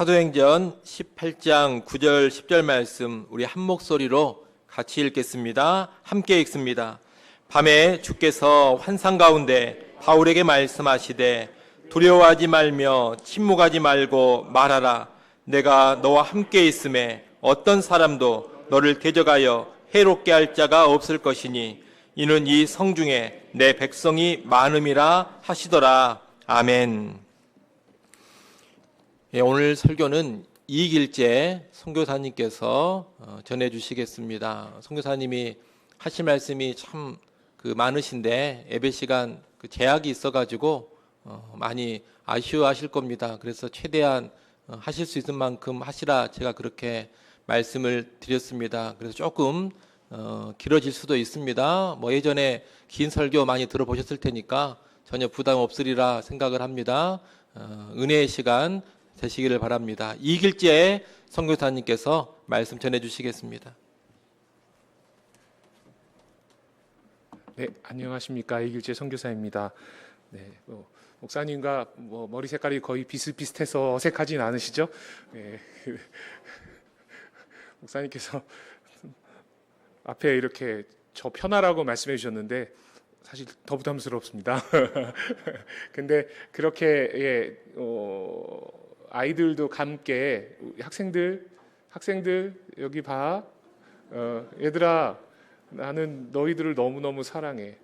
사도행전 18장 9절 10절 말씀 우리 한 목소리로 같이 읽겠습니다. 함께 읽습니다. 밤에 주께서 환상 가운데 바울에게 말씀하시되 두려워하지 말며 침묵하지 말고 말하라. 내가 너와 함께 있음에 어떤 사람도 너를 대적하여 해롭게 할 자가 없을 것이니 이는 이 성중에 내 백성이 많음이라 하시더라. 아멘. 오늘 설교는 이길재 선교사님께서 전해주시겠습니다. 선교사님이 하실 말씀이 참 많으신데 예배 시간 제약이 있어가지고 많이 아쉬워하실 겁니다. 그래서 최대한 하실 수 있는 만큼 하시라 제가 그렇게 말씀을 드렸습니다. 그래서 조금 길어질 수도 있습니다. 예전에 긴 설교 많이 들어보셨을 테니까 전혀 부담 없으리라 생각을 합니다. 은혜의 시간 되시기를 바랍니다. 이길재 선교사님께서 말씀 전해주시겠습니다. 네, 안녕하십니까. 이길재 선교사입니다. 네, 목사님과 머리 색깔이 거의 비슷비슷해서 어색하진 않으시죠? 네, 목사님께서 앞에 이렇게 저 편하라고 말씀해 주셨는데 사실 더 부담스럽습니다. 근데 그렇게 아이들도 함께 학생들 여기 봐. 얘들아, 나는 너희들을 너무너무 사랑해.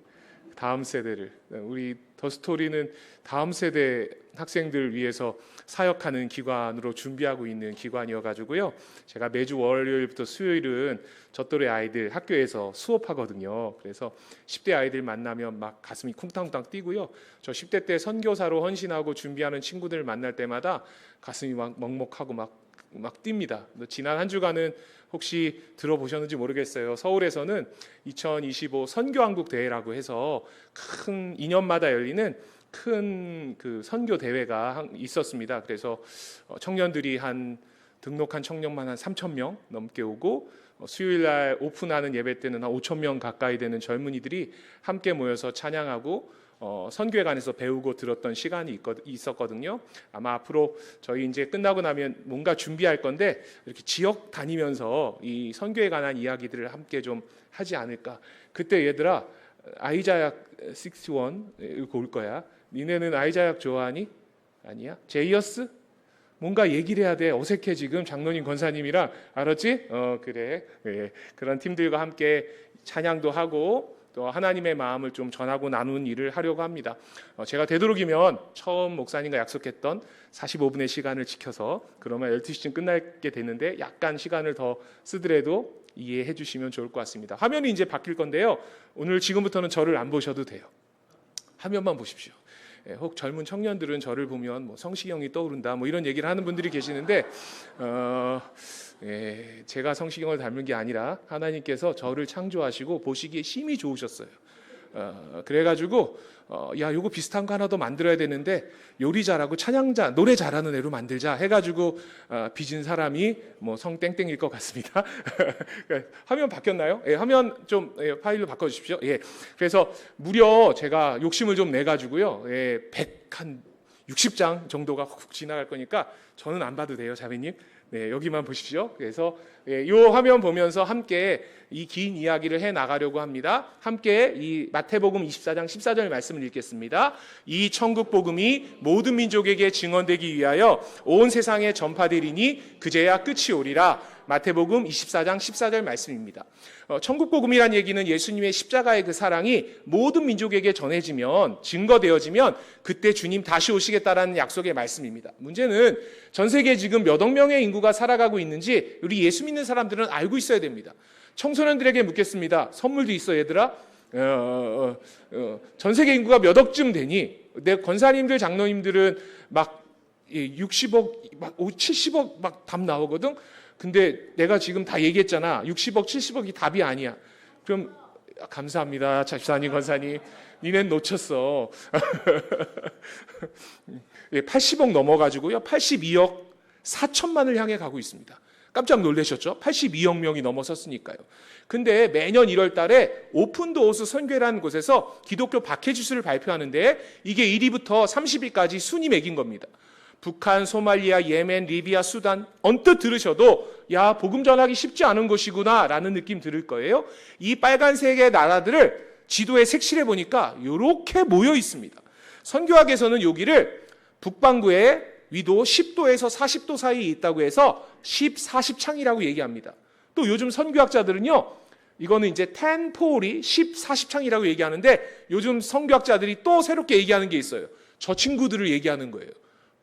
다음 세대를. 우리 더스토리는 다음 세대 학생들 위해서 사역하는 기관으로 준비하고 있는 기관이어가지고요. 제가 매주 월요일부터 수요일은 저 또래 아이들 학교에서 수업하거든요. 그래서 10대 아이들 만나면 막 가슴이 쿵탕쿵탕 뛰고요. 저 10대 때 선교사로 헌신하고 준비하는 친구들 만날 때마다 가슴이 막 먹먹하고 막 뜁니다. 지난 한 주간은 혹시 들어보셨는지 모르겠어요. 서울에서는 2025 선교왕국 대회라고 해서 큰 2년마다 열리는 큰 선교 대회가 있었습니다. 그래서 청년들이 등록한 청년만 한 3,000명 넘게 오고 수요일 날 오픈하는 예배 때는 한 5,000명 가까이 되는 젊은이들이 함께 모여서 찬양하고 선교회관에서 배우고 들었던 시간이 있었거든요. 아마 앞으로 저희 이제 끝나고 나면 뭔가 준비할 건데 이렇게 지역 다니면서 이 선교에 관한 이야기들을 함께 좀 하지 않을까. 그때 얘들아 아이자약 61 이거 올 거야. 니네는 아이자약 좋아하니? 아니야? 제이어스? 뭔가 얘기를 해야 돼. 어색해 지금 장로님 권사님이랑. 알았지? 그래. 네. 그런 팀들과 함께 찬양도 하고 또 하나님의 마음을 좀 전하고 나누는 일을 하려고 합니다. 제가 되도록이면 처음 목사님과 약속했던 45분의 시간을 지켜서 그러면 12시쯤 끝나게 되는데 약간 시간을 더 쓰더라도 이해해 주시면 좋을 것 같습니다. 화면이 이제 바뀔 건데요. 오늘 지금부터는 저를 안 보셔도 돼요. 화면만 보십시오. 혹 젊은 청년들은 저를 보면 성시경이 떠오른다 이런 얘기를 하는 분들이 계시는데 제가 성시경을 닮은 게 아니라 하나님께서 저를 창조하시고 보시기에 심히 좋으셨어요. 그래가지고 야 요거 비슷한 거 하나 더 만들어야 되는데 요리 잘하고 찬양자 노래 잘하는 애로 만들자 해가지고 빚은 사람이 성 땡땡일 것 같습니다. 화면 바뀌었나요? 화면 좀 파일로 바꿔주십시오. 그래서 무려 제가 욕심을 좀 내가지고요. 160장 정도가 훅 지나갈 거니까 저는 안 봐도 돼요, 자매님. 네, 여기만 보십시오. 그래서 이 화면 보면서 함께 이 긴 이야기를 해 나가려고 합니다. 함께 이 마태복음 24장 14절 말씀을 읽겠습니다. 이 천국 복음이 모든 민족에게 증언되기 위하여 온 세상에 전파되리니 그제야 끝이 오리라. 마태복음 24장 14절 말씀입니다. 천국 복음이란 얘기는 예수님의 십자가의 그 사랑이 모든 민족에게 전해지면 증거되어지면 그때 주님 다시 오시겠다라는 약속의 말씀입니다. 문제는 전 세계에 지금 몇 억 명의 인구가 살아가고 있는지 우리 예수 믿는 사람들은 알고 있어야 됩니다. 청소년들에게 묻겠습니다. 선물도 있어 얘들아. 전 세계 인구가 몇 억쯤 되니? 내 권사님들 장로님들은 막 60억, 막 70억 막 답 나오거든. 근데 내가 지금 다 얘기했잖아. 60억, 70억이 답이 아니야. 그럼 감사합니다. 집사님, 권사님. 니넨 놓쳤어. 80억 넘어가지고요. 82억 4천만을 향해 가고 있습니다. 깜짝 놀라셨죠? 82억 명이 넘어섰으니까요. 근데 매년 1월 달에 오픈도어스 선교회라는 곳에서 기독교 박해지수를 발표하는데 이게 1위부터 30위까지 순위 매긴 겁니다. 북한, 소말리아, 예멘, 리비아, 수단 언뜻 들으셔도 야, 복음 전하기 쉽지 않은 곳이구나 라는 느낌 들을 거예요. 이 빨간색의 나라들을 지도에 색칠해 보니까 이렇게 모여 있습니다. 선교학에서는 여기를 북반구의 위도 10도에서 40도 사이에 있다고 해서 1040창이라고 얘기합니다. 또 요즘 선교학자들은요, 이거는 이제 10포리 1040창이라고 얘기하는데 요즘 선교학자들이 또 새롭게 얘기하는 게 있어요. 저 친구들을 얘기하는 거예요.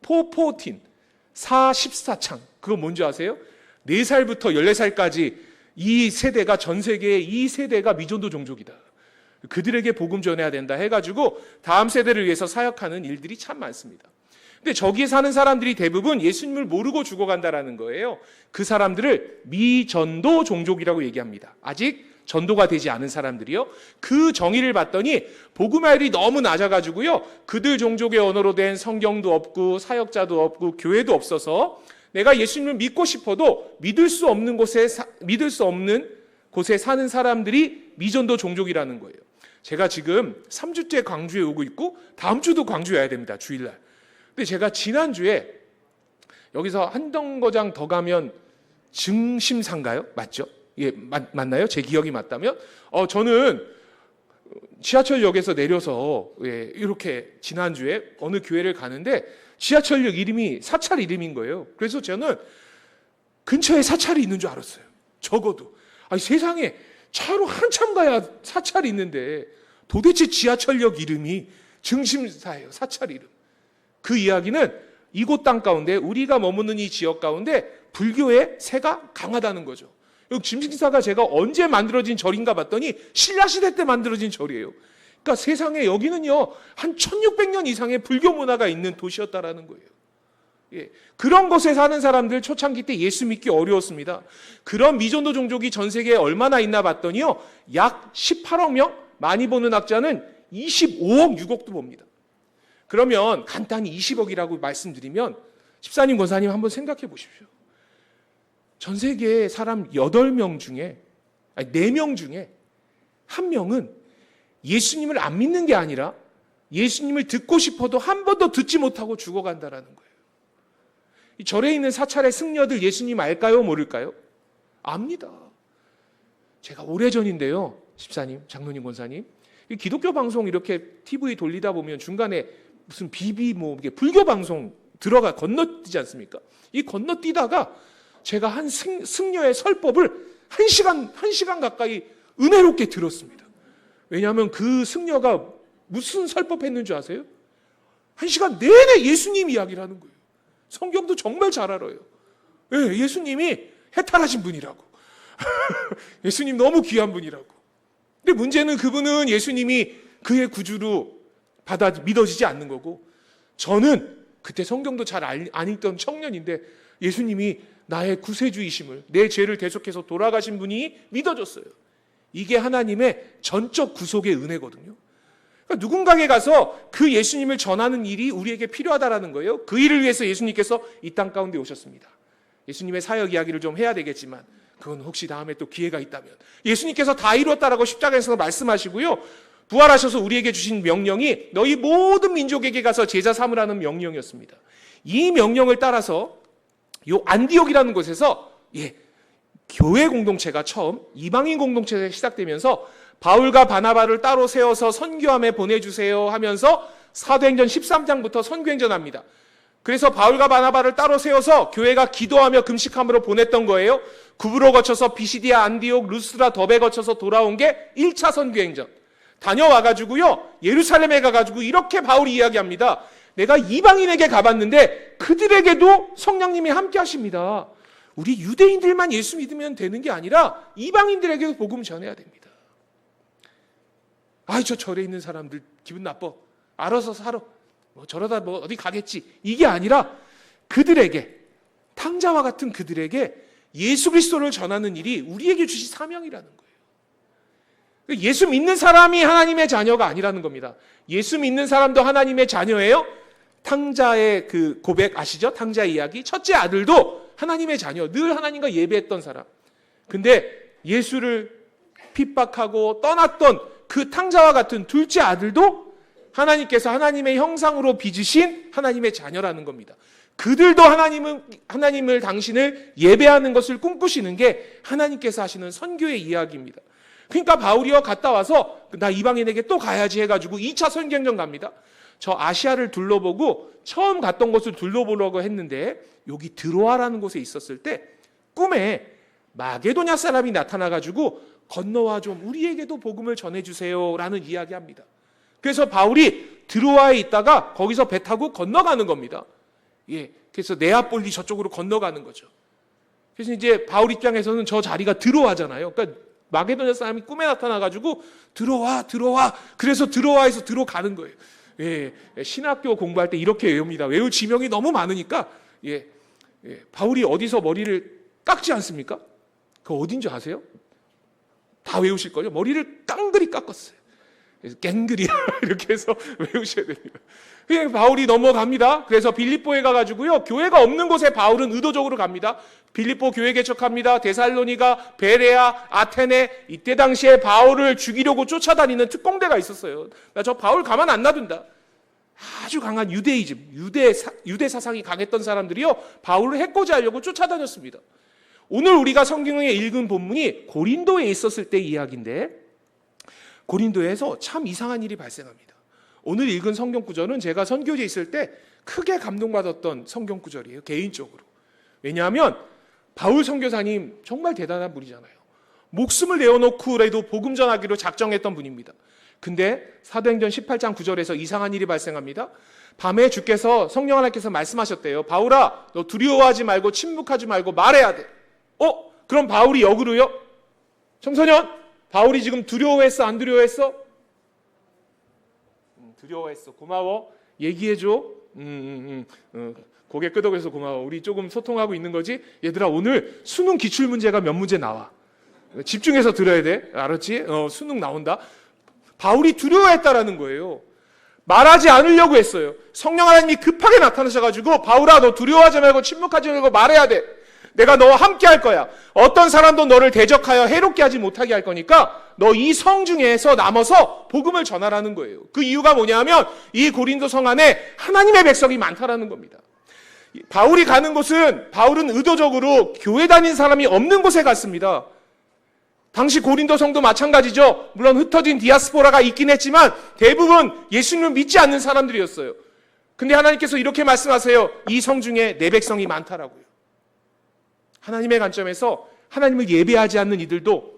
414, 44창. 그거 뭔지 아세요? 4살부터 14살까지 이 세대가, 전 세계의 이 세대가 미전도 종족이다. 그들에게 복음 전해야 된다 해가지고 다음 세대를 위해서 사역하는 일들이 참 많습니다. 근데 저기에 사는 사람들이 대부분 예수님을 모르고 죽어간다라는 거예요. 그 사람들을 미전도 종족이라고 얘기합니다. 아직 전도가 되지 않은 사람들이요. 그 정의를 봤더니 복음화율이 너무 낮아가지고요. 그들 종족의 언어로 된 성경도 없고 사역자도 없고 교회도 없어서 내가 예수님을 믿고 싶어도 믿을 수 없는 곳에 사는 사람들이 미전도 종족이라는 거예요. 제가 지금 3주째 광주에 오고 있고 다음 주도 광주에 와야 됩니다. 주일날. 근데 제가 지난주에 여기서 한정거장 더 가면 증심사인가요? 맞죠? 예, 맞나요? 제 기억이 맞다면? 저는 지하철역에서 내려서 이렇게 지난주에 어느 교회를 가는데 지하철역 이름이 사찰 이름인 거예요. 그래서 저는 근처에 사찰이 있는 줄 알았어요. 적어도. 아니, 세상에 차로 한참 가야 사찰이 있는데 도대체 지하철역 이름이 증심사예요. 사찰 이름. 그 이야기는 이곳 땅 가운데 우리가 머무는 이 지역 가운데 불교의 세가 강하다는 거죠. 여기 증심사가 제가 언제 만들어진 절인가 봤더니 신라시대 때 만들어진 절이에요. 그러니까 세상에 여기는요 한 1600년 이상의 불교 문화가 있는 도시였다라는 거예요. 예, 그런 곳에 사는 사람들 초창기 때 예수 믿기 어려웠습니다. 그런 미전도 종족이 전 세계에 얼마나 있나 봤더니요 약 18억 명, 많이 보는 학자는 25억, 6억도 봅니다. 그러면 간단히 20억이라고 말씀드리면 집사님, 권사님 한번 생각해 보십시오. 전 세계의 사람 8명 중에, 아니 4명 중에 1명은 예수님을 안 믿는 게 아니라 예수님을 듣고 싶어도 한 번도 듣지 못하고 죽어간다라는 거예요. 이 절에 있는 사찰의 승려들 예수님 알까요? 모를까요? 압니다. 제가 오래전인데요. 집사님, 장로님, 권사님. 이 기독교 방송 이렇게 TV 돌리다 보면 중간에 무슨 이게 불교 방송 건너뛰지 않습니까? 이 건너뛰다가 제가 한 승려의 설법을 1시간 가까이 은혜롭게 들었습니다. 왜냐하면 그 승려가 무슨 설법했는 줄 아세요? 1시간 내내 예수님 이야기를 하는 거예요. 성경도 정말 잘 알아요. 예, 예수님이 해탈하신 분이라고. 예수님 너무 귀한 분이라고. 근데 문제는 그분은 예수님이 그의 구주로 믿어지지 않는 거고, 저는 그때 성경도 잘 안 읽던 청년인데 예수님이 나의 구세주이심을, 내 죄를 대속해서 돌아가신 분이 믿어졌어요. 이게 하나님의 전적 구속의 은혜거든요. 그러니까 누군가에게 가서 그 예수님을 전하는 일이 우리에게 필요하다라는 거예요. 그 일을 위해서 예수님께서 이 땅 가운데 오셨습니다. 예수님의 사역 이야기를 좀 해야 되겠지만 그건 혹시 다음에 또 기회가 있다면, 예수님께서 다 이루었다라고 십자가에서 말씀하시고요, 부활하셔서 우리에게 주신 명령이 너희 모든 민족에게 가서 제자 삼으라는 명령이었습니다. 이 명령을 따라서 요 안디옥이라는 곳에서 교회 공동체가 처음 이방인 공동체가 시작되면서 바울과 바나바를 따로 세워서 선교함에 보내주세요 하면서 사도행전 13장부터 선교행전합니다. 그래서 바울과 바나바를 따로 세워서 교회가 기도하며 금식함으로 보냈던 거예요. 구브로 거쳐서 비시디아, 안디옥, 루스드라, 더베 거쳐서 돌아온 게 1차 선교행전. 다녀와가지고요, 예루살렘에 가가지고 이렇게 바울이 이야기합니다. 내가 이방인에게 가봤는데 그들에게도 성령님이 함께 하십니다. 우리 유대인들만 예수 믿으면 되는 게 아니라 이방인들에게도 복음 전해야 됩니다. 저 절에 있는 사람들 기분 나빠. 알아서 살아. 저러다 어디 가겠지. 이게 아니라 그들에게, 탕자와 같은 그들에게 예수 그리스도를 전하는 일이 우리에게 주신 사명이라는 거예요. 예수 믿는 사람이 하나님의 자녀가 아니라는 겁니다. 예수 믿는 사람도 하나님의 자녀예요. 탕자의 그 고백 아시죠? 탕자의 이야기. 첫째 아들도 하나님의 자녀, 늘 하나님과 예배했던 사람. 근데 예수를 핍박하고 떠났던 그 탕자와 같은 둘째 아들도 하나님께서 하나님의 형상으로 빚으신 하나님의 자녀라는 겁니다. 그들도 하나님을 당신을 예배하는 것을 꿈꾸시는 게 하나님께서 하시는 선교의 이야기입니다. 그러니까 바울이요 갔다 와서 나 이방인에게 또 가야지 해가지고 2차 선교행전 갑니다. 저 아시아를 둘러보고 처음 갔던 곳을 둘러보려고 했는데 여기 드로아라는 곳에 있었을 때 꿈에 마게도냐 사람이 나타나가지고 건너와 좀 우리에게도 복음을 전해주세요 라는 이야기합니다. 그래서 바울이 드로아에 있다가 거기서 배 타고 건너가는 겁니다. 예, 그래서 네아폴리 저쪽으로 건너가는 거죠. 그래서 이제 바울 입장에서는 저 자리가 드로아잖아요. 그러니까 마게도냐 사람이 꿈에 나타나가지고 들어와. 그래서 드로아에서 들어가는 거예요. 예, 신학교 공부할 때 이렇게 외웁니다. 외울 지명이 너무 많으니까 바울이 어디서 머리를 깎지 않습니까? 그거 어딘지 아세요? 다 외우실걸요? 머리를 깡그리 깎았어요. 그래서 갱그리 이렇게 해서 외우셔야 됩니다. 그냥 바울이 넘어갑니다. 그래서 빌립보에 가가지고요, 교회가 없는 곳에 바울은 의도적으로 갑니다. 빌립보 교회 개척합니다. 데살로니가, 베레아, 아테네, 이때 당시에 바울을 죽이려고 쫓아다니는 특공대가 있었어요. 나 저 바울 가만 안 놔둔다. 아주 강한 유대이즘, 유대 사상이 강했던 사람들이요, 바울을 해코지 하려고 쫓아다녔습니다. 오늘 우리가 성경에 읽은 본문이 고린도에 있었을 때 이야기인데, 고린도에서 참 이상한 일이 발생합니다. 오늘 읽은 성경 구절은 제가 선교지에 있을 때 크게 감동받았던 성경 구절이에요, 개인적으로. 왜냐하면 바울 선교사님 정말 대단한 분이잖아요. 목숨을 내어놓고라도 복음 전하기로 작정했던 분입니다. 근데 사도행전 18장 9절에서 이상한 일이 발생합니다. 밤에 주께서, 성령 하나님께서 말씀하셨대요. 바울아, 너 두려워하지 말고 침묵하지 말고 말해야 돼. 그럼 바울이 역으로요? 청소년, 바울이 지금 두려워했어, 안 두려워했어? 두려워했어. 고마워. 얘기해줘. 고개 끄덕여서 고마워. 우리 조금 소통하고 있는 거지? 얘들아, 오늘 수능 기출 문제가 몇 문제 나와. 집중해서 들어야 돼. 알았지? 수능 나온다. 바울이 두려워했다라는 거예요. 말하지 않으려고 했어요. 성령 하나님이 급하게 나타나셔가지고, 바울아, 너 두려워하지 말고 침묵하지 말고 말해야 돼. 내가 너와 함께 할 거야. 어떤 사람도 너를 대적하여 해롭게 하지 못하게 할 거니까 너 이 성 중에서 남아서 복음을 전하라는 거예요. 그 이유가 뭐냐면 이 고린도 성 안에 하나님의 백성이 많다라는 겁니다. 바울이 가는 곳은, 바울은 의도적으로 교회 다닌 사람이 없는 곳에 갔습니다. 당시 고린도 성도 마찬가지죠. 물론 흩어진 디아스포라가 있긴 했지만 대부분 예수님을 믿지 않는 사람들이었어요. 근데 하나님께서 이렇게 말씀하세요. 이 성 중에 내 백성이 많다라고요. 하나님의 관점에서 하나님을 예배하지 않는 이들도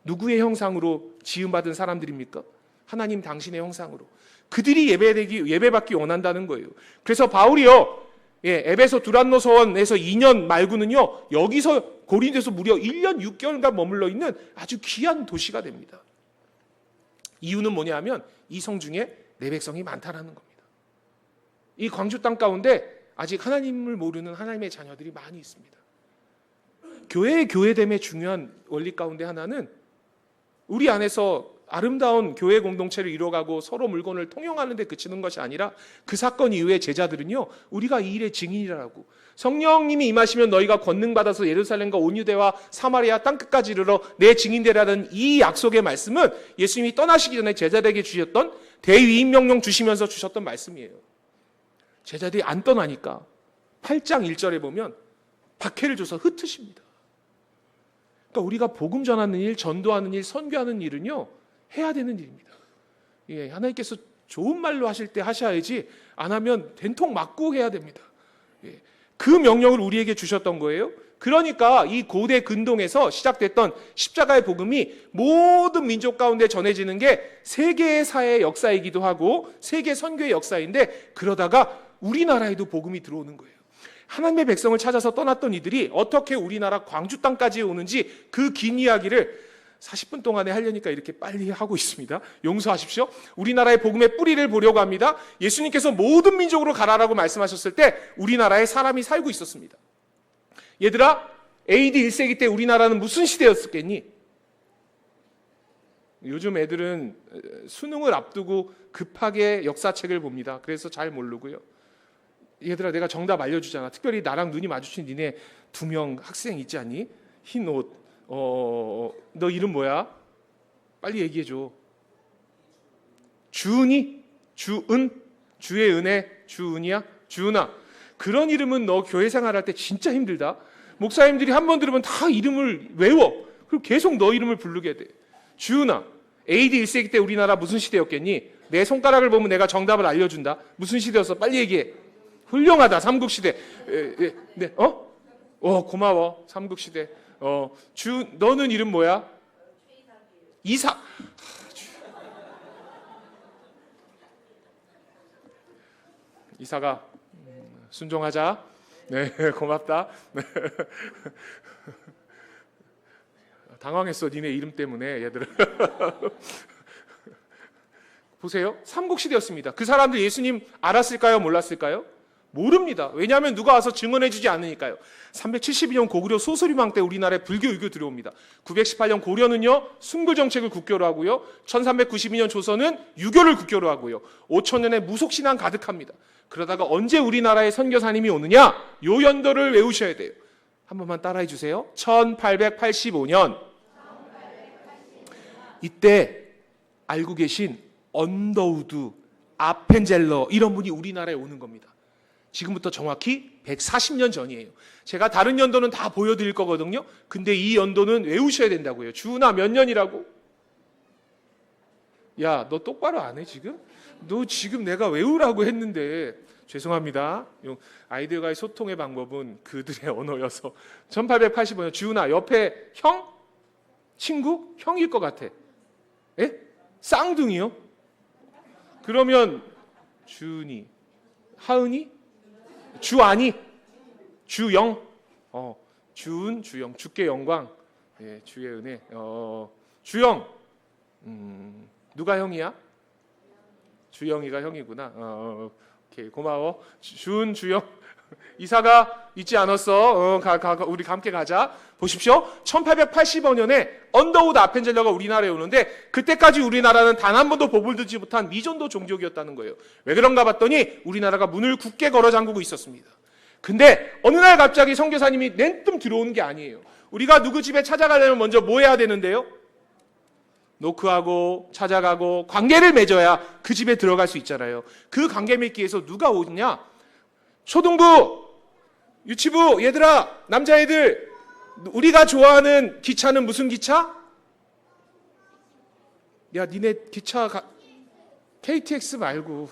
누구의 형상으로 지음받은 사람들입니까? 하나님 당신의 형상으로. 그들이 예배받기 원한다는 거예요. 그래서 바울이요, 에베소 두란노 서원에서 2년 말고는요, 여기서 고린도에서 무려 1년 6개월간 머물러 있는 아주 귀한 도시가 됩니다. 이유는 뭐냐면 이 성 중에 내 백성이 많다라는 겁니다. 이 광주 땅 가운데 아직 하나님을 모르는 하나님의 자녀들이 많이 있습니다. 교회의 교회됨의 중요한 원리 가운데 하나는 우리 안에서 아름다운 교회 공동체를 이뤄가고 서로 물건을 통용하는 데 그치는 것이 아니라 그 사건 이후에 제자들은요, 우리가 이 일의 증인이라고, 성령님이 임하시면 너희가 권능받아서 예루살렘과 온 유대와 사마리아 땅끝까지 이르러 내 증인되라는 이 약속의 말씀은 예수님이 떠나시기 전에 제자들에게 주셨던 대위임 명령 주시면서 주셨던 말씀이에요. 제자들이 안 떠나니까 8장 1절에 보면 박해를 줘서 흩으십니다. 그러니까 우리가 복음 전하는 일, 전도하는 일, 선교하는 일은요, 해야 되는 일입니다. 하나님께서 좋은 말로 하실 때 하셔야지, 안 하면 된통 맞고 해야 됩니다. 그 명령을 우리에게 주셨던 거예요. 그러니까 이 고대 근동에서 시작됐던 십자가의 복음이 모든 민족 가운데 전해지는 게 세계 사회의 역사이기도 하고 세계 선교의 역사인데, 그러다가 우리나라에도 복음이 들어오는 거예요. 하나님의 백성을 찾아서 떠났던 이들이 어떻게 우리나라 광주 땅까지 오는지 그 긴 이야기를 40분 동안에 하려니까 이렇게 빨리 하고 있습니다. 용서하십시오. 우리나라의 복음의 뿌리를 보려고 합니다. 예수님께서 모든 민족으로 가라라고 말씀하셨을 때 우리나라에 사람이 살고 있었습니다. 얘들아, AD 1세기 때 우리나라는 무슨 시대였겠니? 요즘 애들은 수능을 앞두고 급하게 역사책을 봅니다. 그래서 잘 모르고요. 얘들아, 내가 정답 알려주잖아. 특별히 나랑 눈이 마주친 니네 2명 학생 있지 않니? 흰 옷. 너 이름 뭐야? 빨리 얘기해줘. 주은이? 주은? 주의 은혜? 주은이야? 주은아. 그런 이름은 너 교회 생활할 때 진짜 힘들다. 목사님들이 한 번 들으면 다 이름을 외워. 그리고 계속 너 이름을 부르게 돼. 주은아, AD 1세기 때 우리나라 무슨 시대였겠니? 내 손가락을 보면 내가 정답을 알려준다. 무슨 시대였어? 빨리 얘기해. 훌륭하다. 삼국시대. 네, 고마워. 삼국시대. 너는 이름 뭐야? 이삭. 이삭아, 순종하자. 네, 고맙다. 네. 당황했어, 니네 이름 때문에, 얘들아. 보세요. 삼국시대였습니다. 그 사람들 예수님 알았을까요? 몰랐을까요? 모릅니다. 왜냐하면 누가 와서 증언해주지 않으니까요. 372년 고구려 소설이망 때 우리나라에 불교, 유교 들어옵니다. 918년 고려는요 숭불 정책을 국교로 하고요. 1392년 조선은 유교를 국교로 하고요. 5000년에 무속신앙 가득합니다. 그러다가 언제 우리나라에 선교사님이 오느냐? 요 연도를 외우셔야 돼요. 한 번만 따라해 주세요. 1885년. 이때 알고 계신 언더우드, 아펜젤러 이런 분이 우리나라에 오는 겁니다. 지금부터 정확히 140년 전이에요. 제가 다른 연도는 다 보여드릴 거거든요. 근데 이 연도는 외우셔야 된다고요. 주은아 몇 년이라고? 야, 너 똑바로 안 해 지금? 너 지금 내가 외우라고 했는데 죄송합니다. 아이들과의 소통의 방법은 그들의 언어여서 1885년 주은아 옆에 형? 친구? 형일 것 같아. 에? 쌍둥이요? 그러면 주은이, 하은이? 주안이? 주영? 주은, 주영, 주께 영광, 예, 주의 은혜. 주영, 누가 형이야? 주영이가 형이구나. 오케이, 고마워. 주은, 주영. 이사가 잊지 않았어. 우리 함께 가자. 보십시오. 1885년에 언더우드 아펜젤러가 우리나라에 오는데 그때까지 우리나라는 단 한 번도 법을 듣지 못한 미전도 종족이었다는 거예요. 왜 그런가 봤더니 우리나라가 문을 굳게 걸어 잠그고 있었습니다. 근데 어느 날 갑자기 선교사님이 낸뜸 들어오는 게 아니에요. 우리가 누구 집에 찾아가려면 먼저 뭐 해야 되는데요? 노크하고 찾아가고 관계를 맺어야 그 집에 들어갈 수 있잖아요. 그 관계 맺기 위해서 누가 오냐? 초등부, 유치부, 얘들아, 남자애들, 우리가 좋아하는 기차는 무슨 기차? 야, 니네 기차 KTX 말고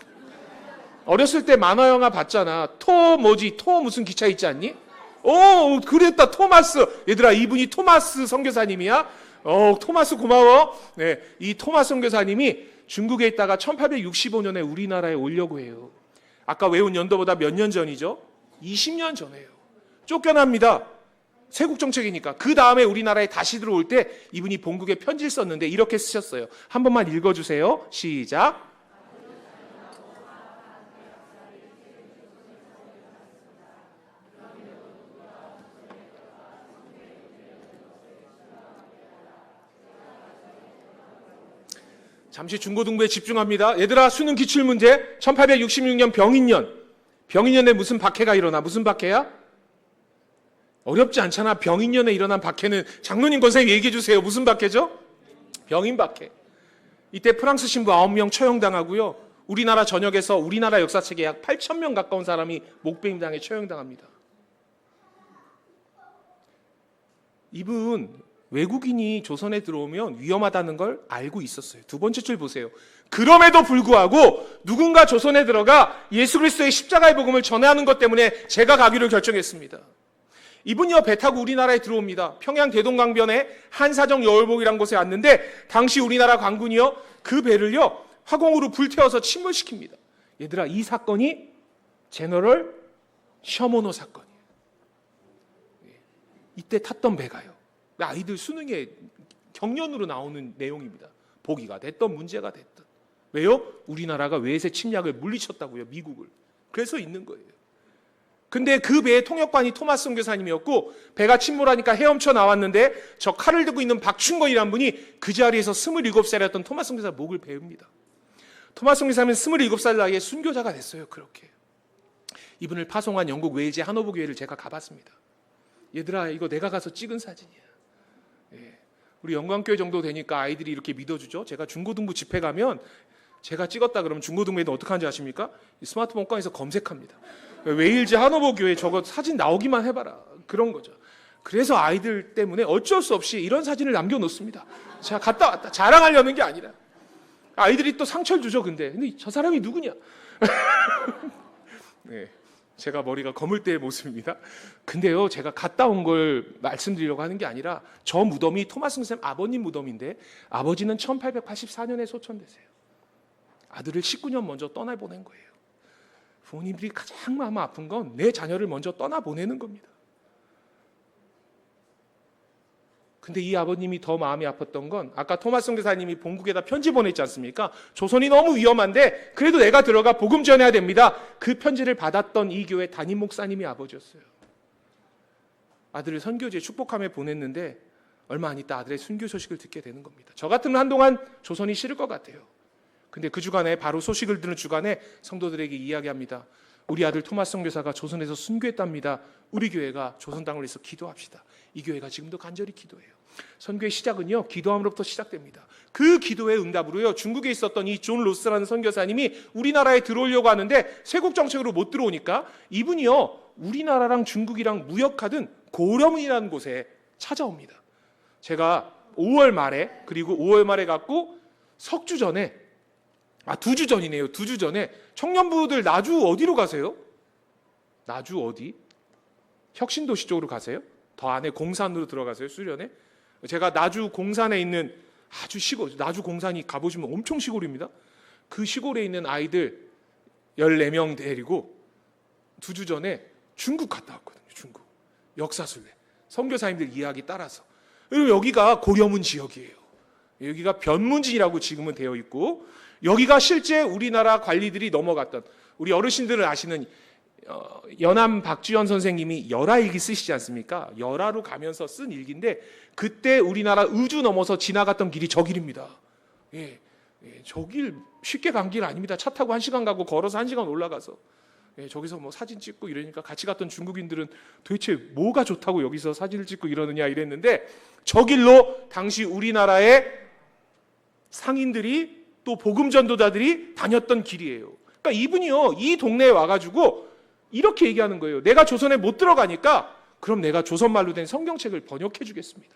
어렸을 때 만화 영화 봤잖아. 토 무슨 기차 있지 않니? 오, 그랬다. 토마스. 얘들아, 이분이 토마스 선교사님이야? 토마스 고마워. 네, 이 토마스 선교사님이 중국에 있다가 1865년에 우리나라에 오려고 해요. 아까 외운 연도보다 몇 년 전이죠? 20년 전이에요. 쫓겨납니다. 세국 정책이니까. 그 다음에 우리나라에 다시 들어올 때 이분이 본국에 편지를 썼는데 이렇게 쓰셨어요. 한 번만 읽어주세요. 시작. 잠시 중고등부에 집중합니다. 얘들아, 수능 기출문제 1866년 병인년에 무슨 박해가 일어나? 무슨 박해야? 어렵지 않잖아. 병인년에 일어난 박해는 장로님 권사님 얘기해 주세요. 무슨 박해죠? 병인 박해. 이때 프랑스 신부 9명 처형당하고요. 우리나라 전역에서 우리나라 역사책에 약 8,000명 가까운 사람이 목배임당해 처형당합니다. 이분 외국인이 조선에 들어오면 위험하다는 걸 알고 있었어요. 두 번째 줄 보세요. 그럼에도 불구하고 누군가 조선에 들어가 예수 그리스도의 십자가의 복음을 전하는 것 때문에 제가 가기로 결정했습니다. 이분이요, 배 타고 우리나라에 들어옵니다. 평양 대동강변에 한사정 여울봉이라는 곳에 왔는데 당시 우리나라 관군이요, 그 배를요 화공으로 불태워서 침몰시킵니다. 얘들아, 이 사건이 제너럴 셔모노 사건이에요. 이때 탔던 배가요, 아이들 수능에 경련으로 나오는 내용입니다. 보기가 됐던 문제가 됐던. 왜요? 우리나라가 외세 침략을 물리쳤다고요, 미국을. 그래서 있는 거예요. 근데 그 배의 통역관이 토마스 선교사님이었고 배가 침몰하니까 헤엄쳐 나왔는데 저 칼을 들고 있는 박충건이라는 분이 그 자리에서 27살이었던 토마스 선교사 목을 베웁니다. 토마스 선교사님은 27살 나이에 순교자가 됐어요. 그렇게. 이분을 파송한 영국 웨일즈의 하노버 교회를 제가 가봤습니다. 얘들아, 이거 내가 가서 찍은 사진이야. 예. 우리 영광교회 정도 되니까 아이들이 이렇게 믿어주죠. 제가 중고등부 집회 가면 제가 찍었다 그러면 중고등부에는 어떻게 하는지 아십니까? 이 스마트폰 꺼내서 검색합니다. 웨일즈 하노버 교회 저거 사진 나오기만 해봐라. 그런 거죠. 그래서 아이들 때문에 어쩔 수 없이 이런 사진을 남겨놓습니다. 제가 갔다 왔다. 자랑하려는 게 아니라. 아이들이 또 상처를 주죠. 근데 저 사람이 누구냐? 네, 제가 머리가 검을 때의 모습입니다. 근데요, 제가 갔다 온 걸 말씀드리려고 하는 게 아니라 저 무덤이 토마스 선생님 아버님 무덤인데 아버지는 1884년에 소천되세요. 아들을 19년 먼저 떠나보낸 거예요. 부모님들이 가장 마음 아픈 건 내 자녀를 먼저 떠나보내는 겁니다. 근데 이 아버님이 더 마음이 아팠던 건 아까 토마스 선교사님이 본국에다 편지 보냈지 않습니까? 조선이 너무 위험한데 그래도 내가 들어가 복음 전해야 됩니다. 그 편지를 받았던 이 교회 담임 목사님이 아버지였어요. 아들을 선교지에 축복함에 보냈는데 얼마 안 있다 아들의 순교 소식을 듣게 되는 겁니다. 저 같으면 한동안 조선이 싫을 것 같아요. 근데 그 주간에 바로 소식을 듣는 주간에 성도들에게 이야기합니다. 우리 아들 토마스 선교사가 조선에서 순교했답니다. 우리 교회가 조선 땅을 위해서 기도합시다. 이 교회가 지금도 간절히 기도해요. 선교의 시작은요, 기도함으로부터 시작됩니다. 그 기도의 응답으로요, 중국에 있었던 이 존 로스라는 선교사님이 우리나라에 들어오려고 하는데 쇄국 정책으로 못 들어오니까 이분이요, 우리나라랑 중국이랑 무역하던 고려문이라는 곳에 찾아옵니다. 제가 5월 말에, 그리고 5월 말에 갔고 석주 전에, 2주 전이네요. 2주 전에 청년부들 나주 어디로 가세요? 나주 어디? 혁신도시 쪽으로 가세요? 더 안에 공산으로 들어가세요? 수련회? 제가 나주 공산에 있는 아주 시골, 나주 공산이 가보시면 엄청 시골입니다. 그 시골에 있는 아이들 14명 데리고 2주 전에 중국 갔다 왔거든요. 중국. 역사순례. 선교사님들 이야기 따라서. 그리고 여기가 고려문 지역이에요. 여기가 변문진이라고 지금은 되어 있고 여기가 실제 우리나라 관리들이 넘어갔던 우리 어르신들은 아시는 연암 박주연 선생님이 열하일기 쓰시지 않습니까? 열하로 가면서 쓴 일기인데 그때 우리나라 의주 넘어서 지나갔던 길이 저 길입니다. 저 길 쉽게 간 길 아닙니다. 차 타고 1시간 가고 걸어서 1시간 올라가서 저기서 뭐 사진 찍고 이러니까 같이 갔던 중국인들은 도대체 뭐가 좋다고 여기서 사진을 찍고 이러느냐 이랬는데 저 길로 당시 우리나라의 상인들이 또 복음 전도자들이 다녔던 길이에요. 그러니까 이분이요, 이 동네에 와가지고 이렇게 얘기하는 거예요. 내가 조선에 못 들어가니까 그럼 내가 조선말로 된 성경책을 번역해 주겠습니다.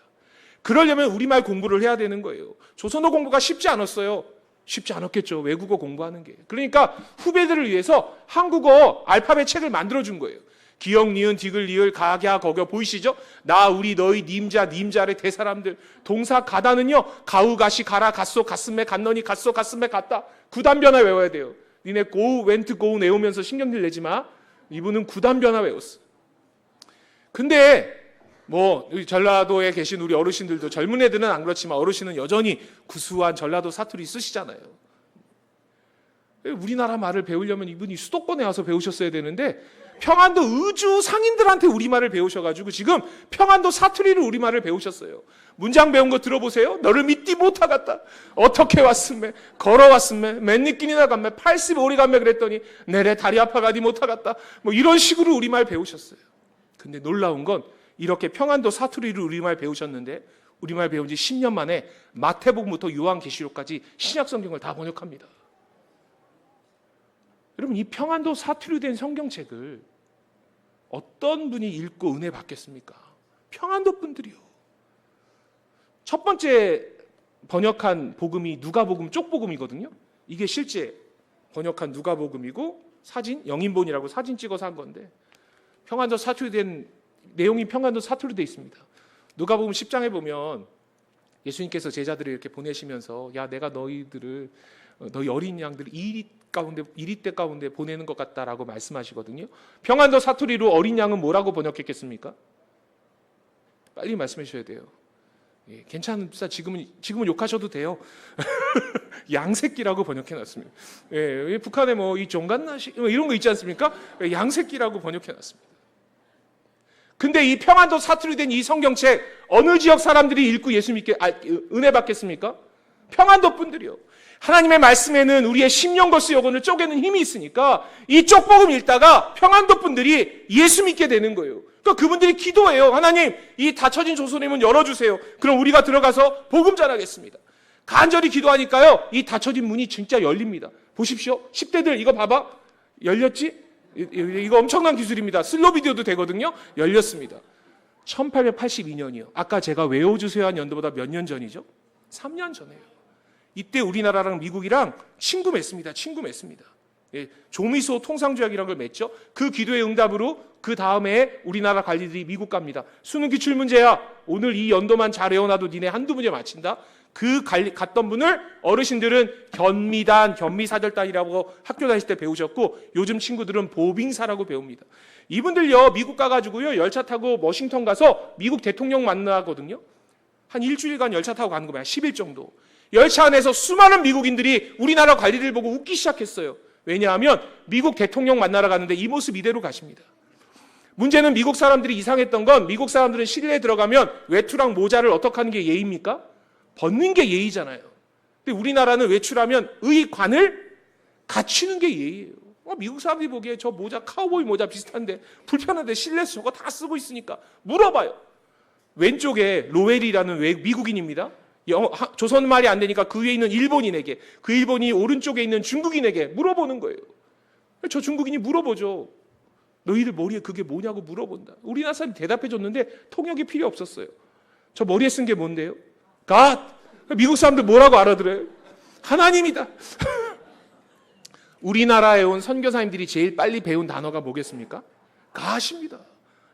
그러려면 우리말 공부를 해야 되는 거예요. 조선어 공부가 쉽지 않았어요. 쉽지 않았겠죠. 외국어 공부하는 게. 그러니까 후배들을 위해서 한국어 알파벳 책을 만들어준 거예요. 기역, 니은, 디귿, 리을, 가, 갸, 거겨 보이시죠? 나, 우리, 너희, 님자, 님자의 대사람들. 동사 가다는요. 가우, 가시, 가라, 갔소, 갔음에, 갔너니, 갔소, 갔음에, 갔다. 9단 변화 외워야 돼요. 니네 go, went, go 외우면서 신경질 내지 마. 이분은 9단 변화 외웠어. 근데 뭐 전라도에 계신 우리 어르신들도 젊은 애들은 안 그렇지만 어르신은 여전히 구수한 전라도 사투리 쓰시잖아요. 우리나라 말을 배우려면 이분이 수도권에 와서 배우셨어야 되는데 평안도 의주 상인들한테 우리말을 배우셔가지고 지금 평안도 사투리를 우리말을 배우셨어요. 문장 배운 거 들어보세요. 너를 믿디 못하겠다. 어떻게 왔음매? 걸어왔음매? 몇 니끼니나 갔매? 85리 갔매? 그랬더니 내래 다리 아파가디 못하겠다. 뭐 이런 식으로 우리말 배우셨어요. 근데 놀라운 건 이렇게 평안도 사투리를 우리말 배우셨는데 우리말 배운 지 10년 만에 마태복음부터 요한계시록까지 신약성경을 다 번역합니다. 여러분, 이 평안도 사투리 된 성경책을 어떤 분이 읽고 은혜 받겠습니까? 평안도 분들이요. 첫 번째 번역한 복음이 누가복음 쪽복음이거든요. 이게 실제 번역한 누가복음이고 사진, 영인본이라고 사진 찍어서 한 건데 평안도 사투리 된 내용이 평안도 사투리 돼 있습니다. 누가복음 10장에 보면 예수님께서 제자들을 이렇게 보내시면서 야, 내가 너희들을 너희 어린 양들을 이리떼 가운데 보내는 것 같다라고 말씀하시거든요. 평안도 사투리로 어린 양은 뭐라고 번역했겠습니까? 빨리 말씀해 주셔야 돼요. 괜찮습니다. 지금은 욕하셔도 돼요. 양새끼라고 번역해놨습니다. 북한에 뭐 이 종갓나시 이런 거 있지 않습니까? 양새끼라고 번역해놨습니다. 근데 이 평안도 사투리 된 이 성경책 어느 지역 사람들이 읽고 예수 믿게 은혜 받겠습니까? 평안도 분들이요. 하나님의 말씀에는 우리의 심령거스 영혼을 쪼개는 힘이 있으니까 이 쪽복음 읽다가 평안도 분들이 예수 믿게 되는 거예요. 그러니까 그분들이 기도해요. 하나님, 이 닫혀진 조선의 문 열어주세요. 그럼 우리가 들어가서 복음 전하겠습니다. 간절히 기도하니까요, 이 닫혀진 문이 진짜 열립니다. 보십시오. 10대들 이거 봐봐. 열렸지? 이거 엄청난 기술입니다. 슬로 비디오도 되거든요. 열렸습니다. 1882년이요. 아까 제가 외워주세요 한 연도보다 몇 년 전이죠? 3년 전에요. 이때 우리나라랑 미국이랑 친구 맺습니다. 친구 맺습니다. 예, 조미소 통상조약이라는 걸 맺죠. 그 기도의 응답으로 그 다음에 우리나라 관리들이 미국 갑니다. 수능 기출 문제야. 오늘 이 연도만 잘 외워놔도 니네 한두 문제 맞힌다. 갔던 분을 어르신들은 견미단, 견미사절단이라고 학교 다닐 때 배우셨고, 요즘 친구들은 보빙사라고 배웁니다. 이분들요, 미국 가가지고요, 열차 타고 워싱턴 가서 미국 대통령 만나거든요. 한 일주일간 열차 타고 가는 거예요. 10일 정도. 열차 안에서 수많은 미국인들이 우리나라 관리들 보고 웃기 시작했어요. 왜냐하면 미국 대통령 만나러 가는데 이 모습 이대로 가십니다. 문제는 미국 사람들이 이상했던 건, 미국 사람들은 실내에 들어가면 외투랑 모자를 어떻게 하는 게 예의입니까? 벗는 게 예의잖아요. 근데 우리나라는 외출하면 의관을 갖추는 게 예의예요. 미국 사람들이 보기에 저 모자, 카우보이 모자 비슷한데 불편한데 실내에서 저거 다 쓰고 있으니까 물어봐요. 왼쪽에 로웰이라는 미국인입니다. 조선 말이 안 되니까 그 위에 있는 일본인에게, 그 일본이 오른쪽에 있는 중국인에게 물어보는 거예요. 저 중국인이 물어보죠. 너희들 머리에 그게 뭐냐고 물어본다. 우리나라 사람이 대답해 줬는데 통역이 필요 없었어요. 저 머리에 쓴 게 뭔데요? God. 미국 사람들 뭐라고 알아들어요? 하나님이다. 우리나라에 온 선교사님들이 제일 빨리 배운 단어가 뭐겠습니까? God입니다.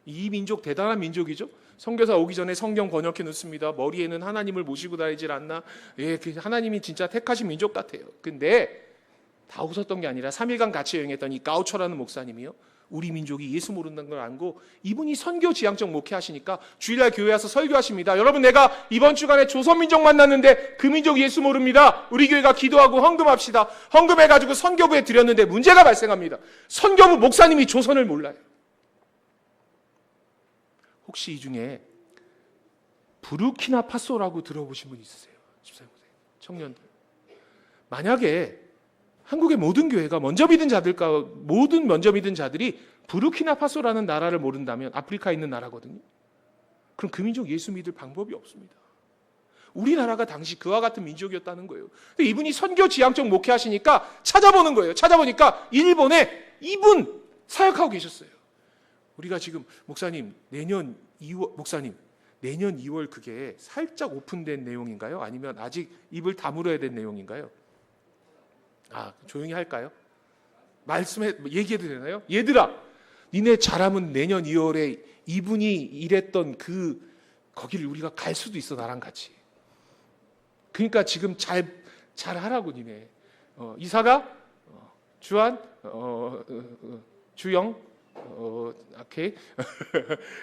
이 민족 대단한 민족이죠. 선교사 오기 전에 성경 번역해 놓습니다. 머리에는 하나님을 모시고 다니질 않나? 예, 하나님이 진짜 택하신 민족 같아요. 근데 다 웃었던 게 아니라 3일간 같이 여행했던 이 가우처라는 목사님이요, 우리 민족이 예수 모른다는 걸 알고 이분이 선교 지향적 목회하시니까 주일날 교회 와서 설교하십니다. 여러분, 내가 이번 주간에 조선민족 만났는데 그 민족 예수 모릅니다. 우리 교회가 기도하고 헌금합시다. 헌금해가지고 선교부에 드렸는데 문제가 발생합니다. 선교부 목사님이 조선을 몰라요. 혹시 이 중에 부르키나파소라고 들어보신 분 있으세요? 청년들. 만약에 한국의 모든 교회가 먼저 믿은 자들과 모든 먼저 믿은 자들이 부르키나파소라는 나라를 모른다면, 아프리카에 있는 나라거든요. 그럼 그 민족 예수 믿을 방법이 없습니다. 우리나라가 당시 그와 같은 민족이었다는 거예요. 근데 이분이 선교 지향적 목회하시니까 찾아보는 거예요. 찾아보니까 일본에 이분 사역하고 계셨어요. 우리가 지금 목사님 내년 2월 그게 살짝 오픈된 내용인가요? 아니면 아직 입을 다물어야 된 내용인가요? 조용히 할까요? 얘기해도 되나요? 얘들아, 니네 잘하면 내년 2월에 이분이 일했던 거기를 우리가 갈 수도 있어, 나랑 같이. 그러니까 지금 잘 하라고, 니네. 이사가, 주한, 주영, 오케이.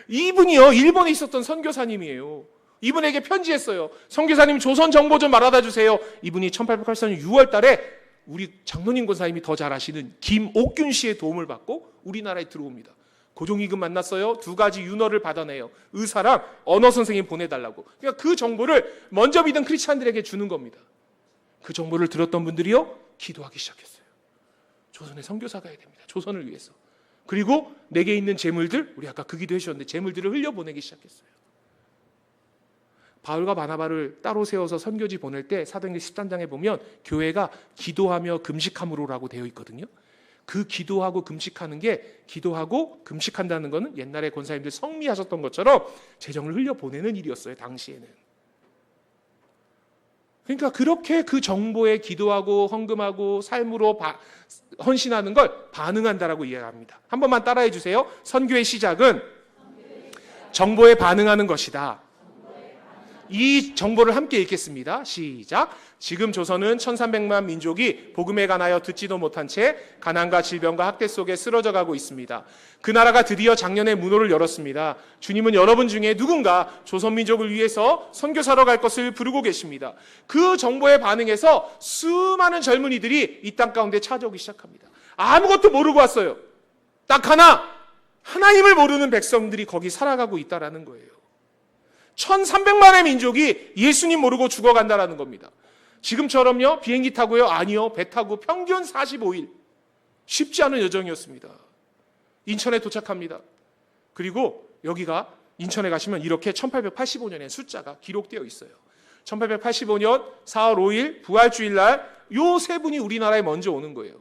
이분이요, 일본에 있었던 선교사님이에요. 이분에게 편지했어요. 선교사님, 조선 정보 좀 알아다 주세요. 이분이 1884년 6월 달에 우리 장로님 권사님이 더 잘 아시는 김옥균 씨의 도움을 받고 우리나라에 들어옵니다. 고종이금 만났어요. 2가지 윤허를 받아내요. 의사랑 언어 선생님 보내달라고. 그러니까 그 정보를 먼저 믿은 크리스찬들에게 주는 겁니다. 그 정보를 들었던 분들이요, 기도하기 시작했어요. 조선에 선교사가 해야 됩니다. 조선을 위해서. 그리고 내게 있는 재물들, 우리 아까 그 기도 해주셨는데 재물들을 흘려보내기 시작했어요. 바울과 바나바를 따로 세워서 선교지 보낼 때 사도행전 13장에 보면 교회가 기도하며 금식함으로라고 되어 있거든요. 그 기도하고 금식하는 게, 기도하고 금식한다는 것은 옛날에 권사님들 성미하셨던 것처럼 재정을 흘려보내는 일이었어요, 당시에는. 그러니까 그렇게 그 정보에 기도하고 헌금하고 삶으로 헌신하는 걸 반응한다라고 이해합니다. 한 번만 따라해 주세요. 선교의 시작은 정보에 반응하는 것이다. 이 정보를 함께 읽겠습니다. 시작. 지금 조선은 1300만 민족이 복음에 관하여 듣지도 못한 채 가난과 질병과 학대 속에 쓰러져 가고 있습니다. 그 나라가 드디어 작년에 문호를 열었습니다. 주님은 여러분 중에 누군가 조선 민족을 위해서 선교사로 갈 것을 부르고 계십니다. 그 정보에 반응해서 수많은 젊은이들이 이 땅 가운데 찾아오기 시작합니다. 아무것도 모르고 왔어요. 딱 하나, 하나님을 모르는 백성들이 거기 살아가고 있다라는 거예요. 1300만의 민족이 예수님 모르고 죽어간다라는 겁니다. 지금처럼요, 비행기 타고요? 아니요, 배 타고 평균 45일. 쉽지 않은 여정이었습니다. 인천에 도착합니다. 그리고 여기가 인천에 가시면 이렇게 1885년에 숫자가 기록되어 있어요. 1885년 4월 5일 부활주일날 요 세 분이 우리나라에 먼저 오는 거예요.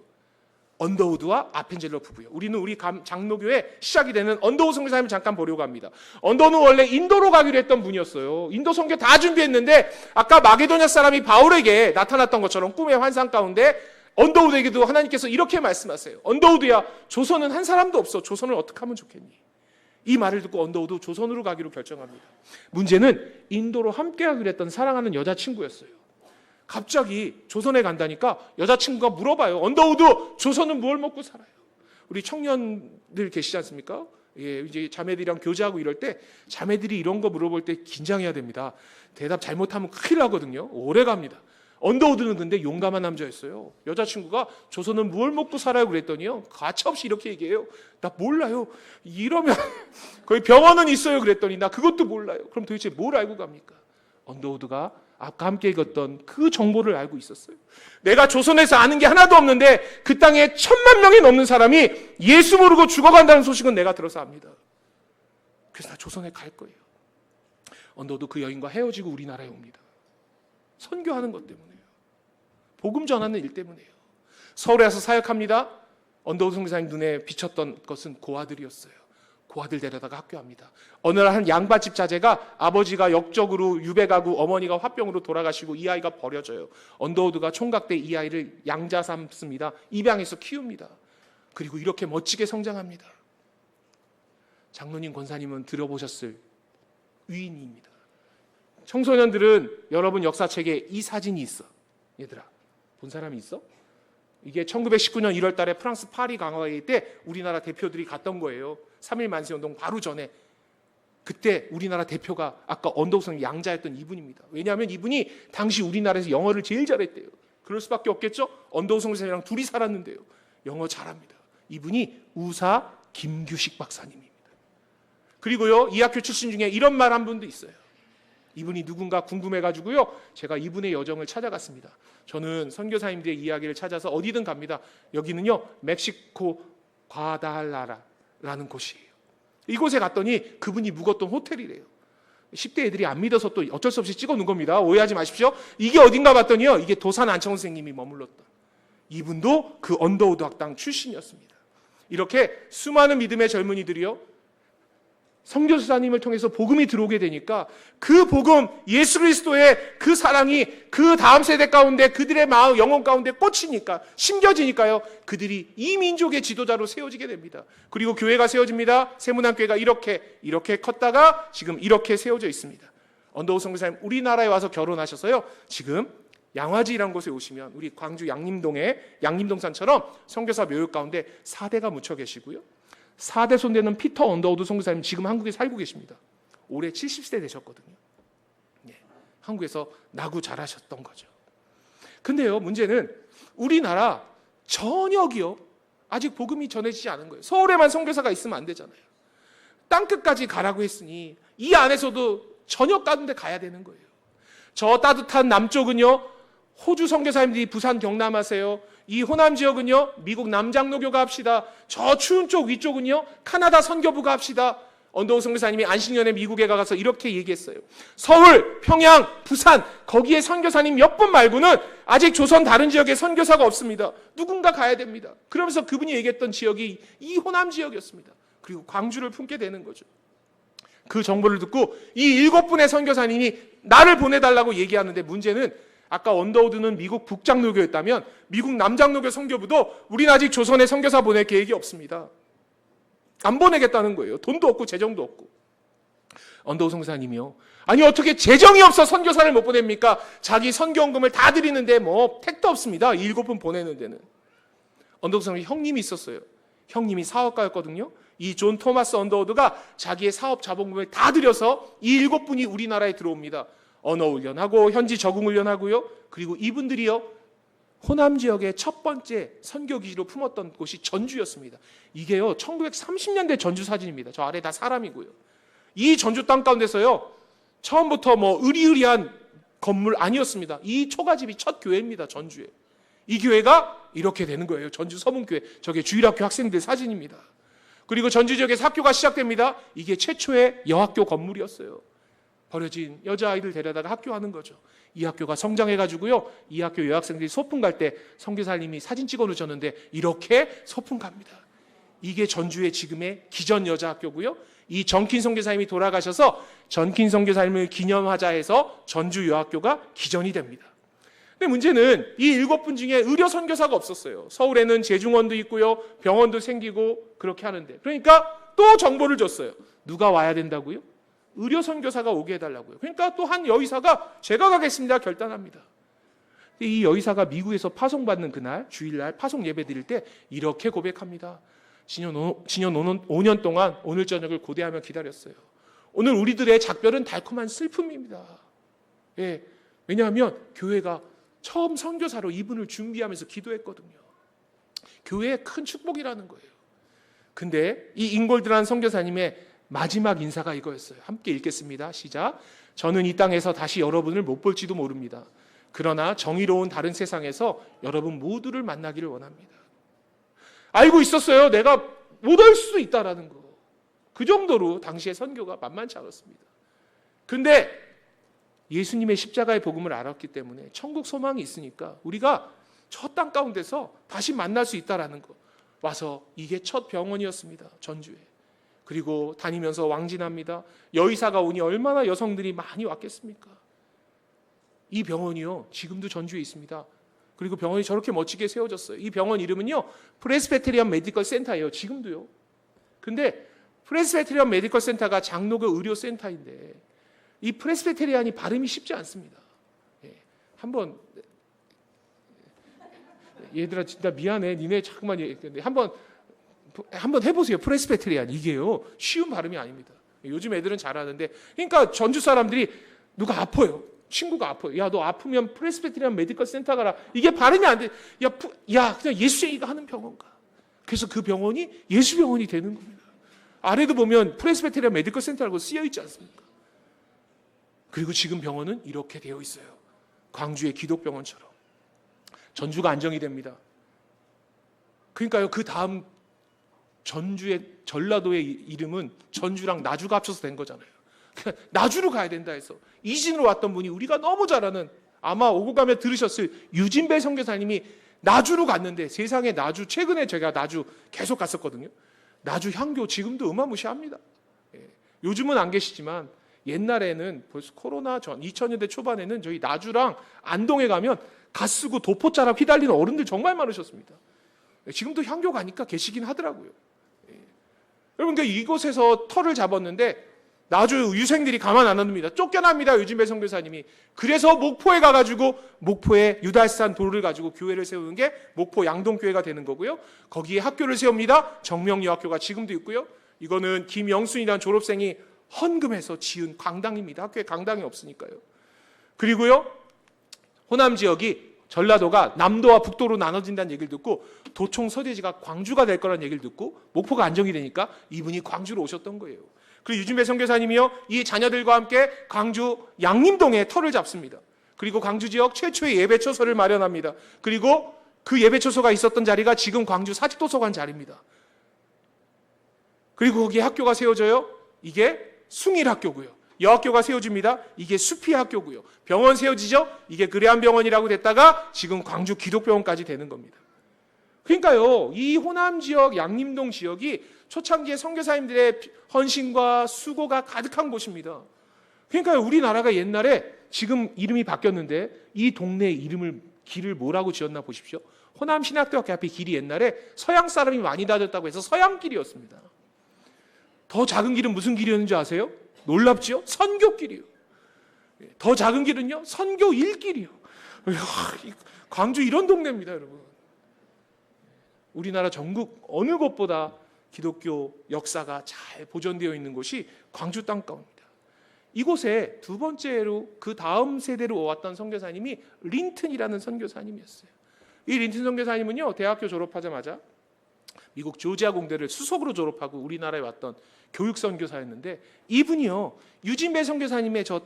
언더우드와 아펜젤러 부부예요. 우리는 우리 장로교회 시작이 되는 언더우드 선교사님을 잠깐 보려고 합니다. 언더우드는 원래 인도로 가기로 했던 분이었어요. 인도 선교 다 준비했는데 아까 마게도냐 사람이 바울에게 나타났던 것처럼 꿈의 환상 가운데 언더우드에게도 하나님께서 이렇게 말씀하세요. 언더우드야, 조선은 한 사람도 없어. 조선을 어떻게 하면 좋겠니? 이 말을 듣고 언더우드 조선으로 가기로 결정합니다. 문제는 인도로 함께 하기로 했던 사랑하는 여자친구였어요. 갑자기 조선에 간다니까 여자친구가 물어봐요. 언더우드, 조선은 뭘 먹고 살아요? 우리 청년들 계시지 않습니까? 예, 이제 자매들이랑 교제하고 이럴 때 자매들이 이런 거 물어볼 때 긴장해야 됩니다. 대답 잘못하면 큰일 나거든요. 오래 갑니다. 언더우드는 근데 용감한 남자였어요. 여자친구가 조선은 뭘 먹고 살아요? 그랬더니요, 가차없이 이렇게 얘기해요. 나 몰라요. 이러면 거기 병원은 있어요. 그랬더니 나 그것도 몰라요. 그럼 도대체 뭘 알고 갑니까? 언더우드가 아까 함께 읽었던 그 정보를 알고 있었어요. 내가 조선에서 아는 게 하나도 없는데 그 땅에 1,000만 명이 넘는 사람이 예수 모르고 죽어간다는 소식은 내가 들어서 압니다. 그래서 나 조선에 갈 거예요. 언더우드 그 여인과 헤어지고 우리나라에 옵니다. 선교하는 것 때문에요. 복음 전하는 일 때문에요. 서울에 와서 사역합니다. 언더우드 선교사님 눈에 비쳤던 것은 고아들이었어요. 고아들 데려다가 학교합니다. 어느 날 한 양반집 자제가 아버지가 역적으로 유배 가고 어머니가 화병으로 돌아가시고 이 아이가 버려져요. 언더우드가 총각 때 이 아이를 양자 삼습니다. 입양해서 키웁니다. 그리고 이렇게 멋지게 성장합니다. 장로님, 권사님은 들어보셨을 위인입니다. 청소년들은 여러분 역사책에 이 사진이 있어. 얘들아, 본 사람이 있어? 이게 1919년 1월 달에 프랑스 파리 강화회 때 우리나라 대표들이 갔던 거예요. 3.1 만세운동 바로 전에. 그때 우리나라 대표가 아까 언더우드 양자였던 이분입니다. 왜냐하면 이분이 당시 우리나라에서 영어를 제일 잘했대요. 그럴 수밖에 없겠죠? 언더우드 선교사님이랑 둘이 살았는데요. 영어 잘합니다. 이분이 우사 김규식 박사님입니다. 그리고요, 이 학교 출신 중에 이런 말 한 분도 있어요. 이분이 누군가 궁금해가지고요, 제가 이분의 여정을 찾아갔습니다. 저는 선교사님들의 이야기를 찾아서 어디든 갑니다. 여기는요, 멕시코 과달라라라는 곳이에요. 이곳에 갔더니 그분이 묵었던 호텔이래요. 10대 애들이 안 믿어서 또 어쩔 수 없이 찍어놓은 겁니다. 오해하지 마십시오. 이게 어딘가 봤더니요, 이게 도산 안창훈 선생님이 머물렀던, 이분도 그 언더우드 학당 출신이었습니다. 이렇게 수많은 믿음의 젊은이들이요, 선교사님을 통해서 복음이 들어오게 되니까 그 복음, 예수 그리스도의 그 사랑이 그 다음 세대 가운데 그들의 마음, 영혼 가운데 꽂히니까, 심겨지니까요, 그들이 이 민족의 지도자로 세워지게 됩니다. 그리고 교회가 세워집니다. 세문안교회가 이렇게 컸다가 지금 이렇게 세워져 있습니다. 언더우드 선교사님 우리나라에 와서 결혼하셔서요, 지금 양화지라는 곳에 오시면 우리 광주 양림동의 양림동산처럼 선교사 묘역 가운데 4대가 묻혀 계시고요, 4대 손대는 피터 언더우드 선교사님 지금 한국에 살고 계십니다. 올해 70세 되셨거든요. 네, 한국에서 나고 자라셨던 거죠. 근데요, 문제는 우리나라 전역이요, 아직 복음이 전해지지 않은 거예요. 서울에만 선교사가 있으면 안 되잖아요. 땅끝까지 가라고 했으니 이 안에서도 전역 가운데 가야 되는 거예요. 저 따뜻한 남쪽은요, 호주 선교사님들이 부산 경남 하세요. 이 호남 지역은요, 미국 남장로교가 합시다. 저 추운 쪽 위쪽은요, 카나다 선교부가 합시다. 언더우드 선교사님이 안식년에 미국에 가서 이렇게 얘기했어요. 서울, 평양, 부산, 거기에 선교사님 몇 분 말고는 아직 조선 다른 지역에 선교사가 없습니다. 누군가 가야 됩니다. 그러면서 그분이 얘기했던 지역이 이 호남 지역이었습니다. 그리고 광주를 품게 되는 거죠. 그 정보를 듣고 이 7분의 선교사님이 나를 보내달라고 얘기하는데, 문제는 아까 언더우드는 미국 북장로교였다면 미국 남장로교 선교부도 우리는 아직 조선에 선교사 보낼 계획이 없습니다. 안 보내겠다는 거예요. 돈도 없고 재정도 없고. 언더우드 선교사님이요, 아니 어떻게 재정이 없어 선교사를 못 보냅니까? 자기 선교원금을 다 드리는데 뭐 택도 없습니다. 7분 보내는 데는. 언더우드 선교사님 형님이 있었어요. 형님이 사업가였거든요. 이 존 토마스 언더우드가 자기의 사업 자본금을 다 들여서 이 7분이 우리나라에 들어옵니다. 언어 훈련하고 현지 적응 훈련하고요. 그리고 이분들이요, 호남 지역의 첫 번째 선교 기지로 품었던 곳이 전주였습니다. 이게요, 1930년대 전주 사진입니다. 저 아래 다 사람이고요. 이 전주 땅 가운데서요, 처음부터 뭐 의리의리한 건물 아니었습니다. 이 초가집이 첫 교회입니다. 전주에. 이 교회가 이렇게 되는 거예요. 전주 서문교회. 저게 주일학교 학생들 사진입니다. 그리고 전주 지역에서 학교가 시작됩니다. 이게 최초의 여학교 건물이었어요. 버려진 여자아이들 데려다가 학교하는 거죠. 이 학교가 성장해가지고요, 이 학교 여학생들이 소풍 갈 때 선교사님이 사진 찍어 놓으셨는데 이렇게 소풍 갑니다. 이게 전주의 지금의 기전 여자학교고요. 이 전킨 선교사님이 돌아가셔서 전킨 선교사님을 기념하자 해서 전주 여학교가 기전이 됩니다. 근데 문제는 이 7분 중에 의료 선교사가 없었어요. 서울에는 재중원도 있고요, 병원도 생기고 그렇게 하는데, 그러니까 또 정보를 줬어요. 누가 와야 된다고요? 의료 선교사가 오게 해달라고요. 그러니까 또 한 여의사가 제가 가겠습니다 결단합니다. 이 여의사가 미국에서 파송받는 그날 주일날 파송 예배 드릴 때 이렇게 고백합니다. 지난 5년 동안 오늘 저녁을 고대하며 기다렸어요. 오늘 우리들의 작별은 달콤한 슬픔입니다. 예, 왜냐하면 교회가 처음 선교사로 이분을 준비하면서 기도했거든요. 교회의 큰 축복이라는 거예요. 근데 이 잉골드라는 선교사님의 마지막 인사가 이거였어요. 함께 읽겠습니다. 시작. 저는 이 땅에서 다시 여러분을 못 볼지도 모릅니다. 그러나 정의로운 다른 세상에서 여러분 모두를 만나기를 원합니다. 알고 있었어요. 내가 못 올 수도 있다라는 거. 그 정도로 당시의 선교가 만만치 않았습니다. 근데 예수님의 십자가의 복음을 알았기 때문에 천국 소망이 있으니까 우리가 저 땅 가운데서 다시 만날 수 있다라는 거. 와서 이게 첫 병원이었습니다. 전주에. 그리고 다니면서 왕진합니다. 여의사가 오니 얼마나 여성들이 많이 왔겠습니까? 이 병원이요, 지금도 전주에 있습니다. 그리고 병원이 저렇게 멋지게 세워졌어요. 이 병원 이름은요, 프레스베테리안 메디컬 센터예요. 지금도요. 근데 프레스베테리안 메디컬 센터가 장로교 의료 센터인데 이 프레스베테리안이 발음이 쉽지 않습니다. 예, 한번 얘들아 진짜 미안해. 니네 자꾸만 한번 해보세요. 프레스베테리안. 이게요, 쉬운 발음이 아닙니다. 요즘 애들은 잘하는데, 그러니까 전주 사람들이 누가 아파요. 친구가 아파요. 야, 너 아프면 프레스베테리안 메디컬 센터 가라. 이게 발음이 안 돼. 야, 그냥 예수쟁이가 하는 병원 가. 그래서 그 병원이 예수 병원이 되는 겁니다. 아래도 보면 프레스베테리안 메디컬 센터라고 쓰여 있지 않습니까? 그리고 지금 병원은 이렇게 되어 있어요. 광주의 기독병원처럼. 전주가 안정이 됩니다. 그러니까요, 그 다음 전주의 전라도의 이름은 전주랑 나주가 합쳐서 된 거잖아요. 그러니까 나주로 가야 된다 해서 이진으로 왔던 분이 우리가 너무 잘 아는, 아마 오고 가면 들으셨을 유진배 선교사님이 나주로 갔는데, 세상에 나주, 최근에 제가 나주 계속 갔었거든요. 나주 향교 지금도 어마무시합니다. 예. 요즘은 안 계시지만 옛날에는 벌써 코로나 전 2000년대 초반에는 저희 나주랑 안동에 가면 가 쓰고 도포자락 휘달리는 어른들 정말 많으셨습니다. 예. 지금도 향교 가니까 계시긴 하더라고요. 예. 여러분, 그러니까 이곳에서 터를 잡았는데 나주 유생들이 가만 안 둡니다. 쫓겨납니다. 유진배 선교사님이. 그래서 목포에 가가지고 목포에 유달산 돌을 가지고 교회를 세우는 게 목포 양동교회가 되는 거고요. 거기에 학교를 세웁니다. 정명여학교가 지금도 있고요. 이거는 김영순이라는 졸업생이 헌금해서 지은 강당입니다. 학교에 강당이 없으니까요. 그리고요, 호남 지역이 전라도가 남도와 북도로 나눠진다는 얘기를 듣고 도청 서대지가 광주가 될 거라는 얘기를 듣고 목포가 안정이 되니까 이분이 광주로 오셨던 거예요. 그리고 유진배 선교사님이요, 이 자녀들과 함께 광주 양림동에 터를 잡습니다. 그리고 광주 지역 최초의 예배초소를 마련합니다. 그리고 그 예배초소가 있었던 자리가 지금 광주 사직도서관 자리입니다. 그리고 거기에 학교가 세워져요. 이게 숭일학교고요. 여학교가 세워집니다. 이게 수피학교고요. 병원 세워지죠. 이게 그레안병원이라고 됐다가 지금 광주 기독병원까지 되는 겁니다. 그러니까요, 이 호남 지역, 양림동 지역이 초창기에 선교사님들의 헌신과 수고가 가득한 곳입니다. 그러니까 우리나라가 옛날에, 지금 이름이 바뀌었는데 이 동네 이름을, 길을 뭐라고 지었나 보십시오. 호남신학대학교 앞에 길이 옛날에 서양 사람이 많이 다녔다고 해서 서양길이었습니다. 더 작은 길은 무슨 길이었는지 아세요? 놀랍지요? 선교길이요. 더 작은 길은요, 선교일길이요. 광주 이런 동네입니다, 여러분. 우리나라 전국 어느 곳보다 기독교 역사가 잘 보존되어 있는 곳이 광주 땅가운데입니다. 이곳에 두 번째로 그 다음 세대로 왔던 선교사님이 린튼이라는 선교사님이었어요. 이 린튼 선교사님은요, 대학교 졸업하자마자 미국 조지아 공대를 수석으로 졸업하고 우리나라에 왔던 교육 선교사였는데, 이분이요, 유진배 선교사님의 저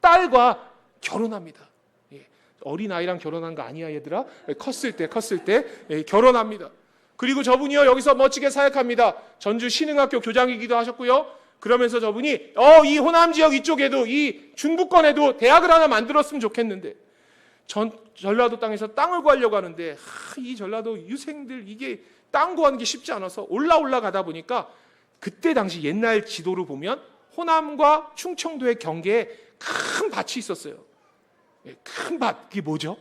딸과 결혼합니다. 예, 어린 아이랑 결혼한 거 아니야 얘들아? 컸을 때 예, 결혼합니다. 그리고 저분이요, 여기서 멋지게 사역합니다. 전주 신흥학교 교장이기도 하셨고요. 그러면서 저분이 이 호남 지역 이쪽에도 이 중부권에도 대학을 하나 만들었으면 좋겠는데 전라도 땅에서 땅을 구하려고 하는데 이 전라도 유생들 이게 땅 구하는 게 쉽지 않아서 올라가다 보니까 그때 당시 옛날 지도를 보면 호남과 충청도의 경계에 큰 밭이 있었어요. 큰 밭, 그게 뭐죠?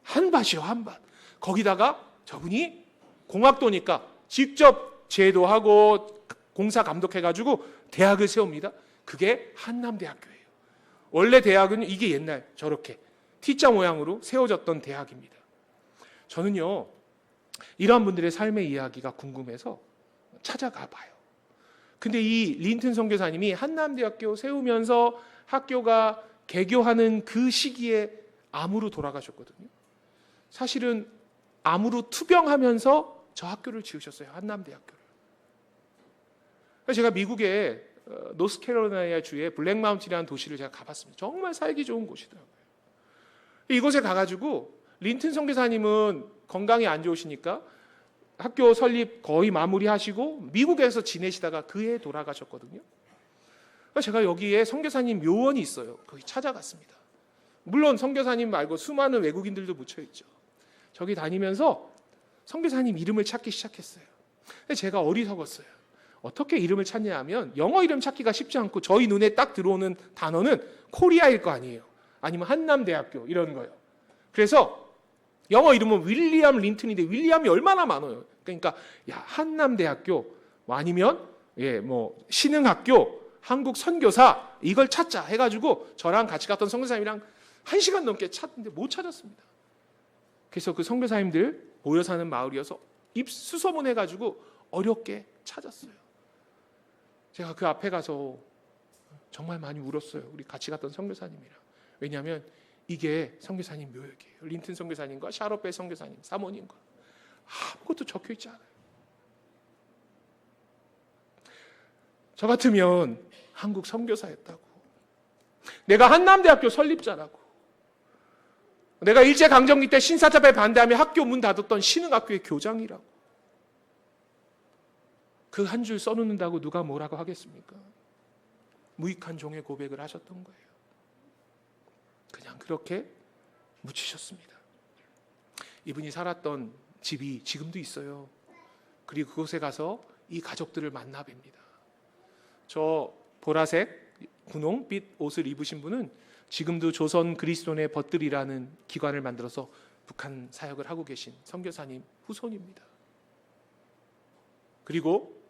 한밭이요, 한밭. 거기다가 저분이 공학도니까 직접 제도하고 공사 감독해가지고 대학을 세웁니다. 그게 한남대학교예요. 원래 대학은 이게 옛날 저렇게 T자 모양으로 세워졌던 대학입니다. 저는요, 이러한 분들의 삶의 이야기가 궁금해서 찾아가 봐요. 근데 이 린튼 선교사님이 한남대학교 세우면서 학교가 개교하는 그 시기에 암으로 돌아가셨거든요. 사실은 암으로 투병하면서 저 학교를 지으셨어요. 한남대학교를. 제가 미국의 노스캐롤라이나 주의 블랙마운틴이라는 도시를 제가 가봤습니다. 정말 살기 좋은 곳이더라고요. 이곳에 가가지고 린튼 선교사님은 건강이 안 좋으시니까 학교 설립 거의 마무리하시고 미국에서 지내시다가 그 해에 돌아가셨거든요. 제가 여기에 선교사님 묘원이 있어요. 거기 찾아갔습니다. 물론 선교사님 말고 수많은 외국인들도 묻혀있죠. 저기 다니면서 선교사님 이름을 찾기 시작했어요. 근데 제가 어리석었어요. 어떻게 이름을 찾냐 하면 영어 이름 찾기가 쉽지 않고 저희 눈에 딱 들어오는 단어는 코리아일 거 아니에요. 아니면 한남대학교 이런 거예요. 그래서 영어 이름은 윌리엄 린튼인데 윌리엄이 얼마나 많아요. 그러니까 한남대학교 아니면 신흥학교 한국 선교사 이걸 찾자 해가지고 저랑 같이 갔던 선교사님이랑 1시간 넘게 찾는데 못 찾았습니다. 그래서 그 선교사님들 모여 사는 마을이어서 입수소문 해가지고 어렵게 찾았어요. 제가 그 앞에 가서 정말 많이 울었어요. 우리 같이 갔던 선교사님이랑. 왜냐하면 이게 선교사님 묘역이에요. 린튼 선교사님과 샤롯베 선교사님 사모님과 아무것도 적혀있지 않아요. 저 같으면 한국 선교사였다고, 내가 한남대학교 설립자라고, 내가 일제강점기 때 신사참배 반대하며 학교 문 닫았던 신흥학교의 교장이라고 그 한 줄 써놓는다고 누가 뭐라고 하겠습니까? 무익한 종의 고백을 하셨던 거예요. 그냥 그렇게 묻히셨습니다. 이분이 살았던 집이 지금도 있어요. 그리고 그곳에 가서 이 가족들을 만나 뵙니다. 저 보라색 분홍빛 옷을 입으신 분은 지금도 조선 그리스도인의 벗들이라는 기관을 만들어서 북한 사역을 하고 계신 선교사님 후손입니다. 그리고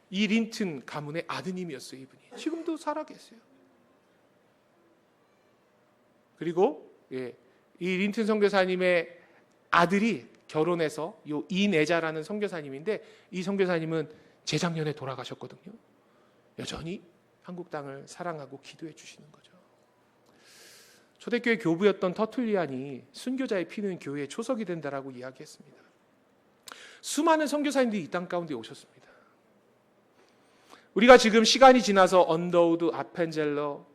이 린튼 가문의 아드님이었어요. 이분이 지금도 살아계세요. 그리고 이 린튼 선교사님의 아들이 결혼해서 이내자라는 선교사님인데 이 선교사님은 재작년에 돌아가셨거든요. 여전히 한국 땅을 사랑하고 기도해 주시는 거죠. 초대교회 교부였던 터툴리안이 순교자의 피는 교회의 초석이 된다라고 이야기했습니다. 수많은 선교사님들이 이 땅 가운데 오셨습니다. 우리가 지금 시간이 지나서 언더우드, 아펜젤러,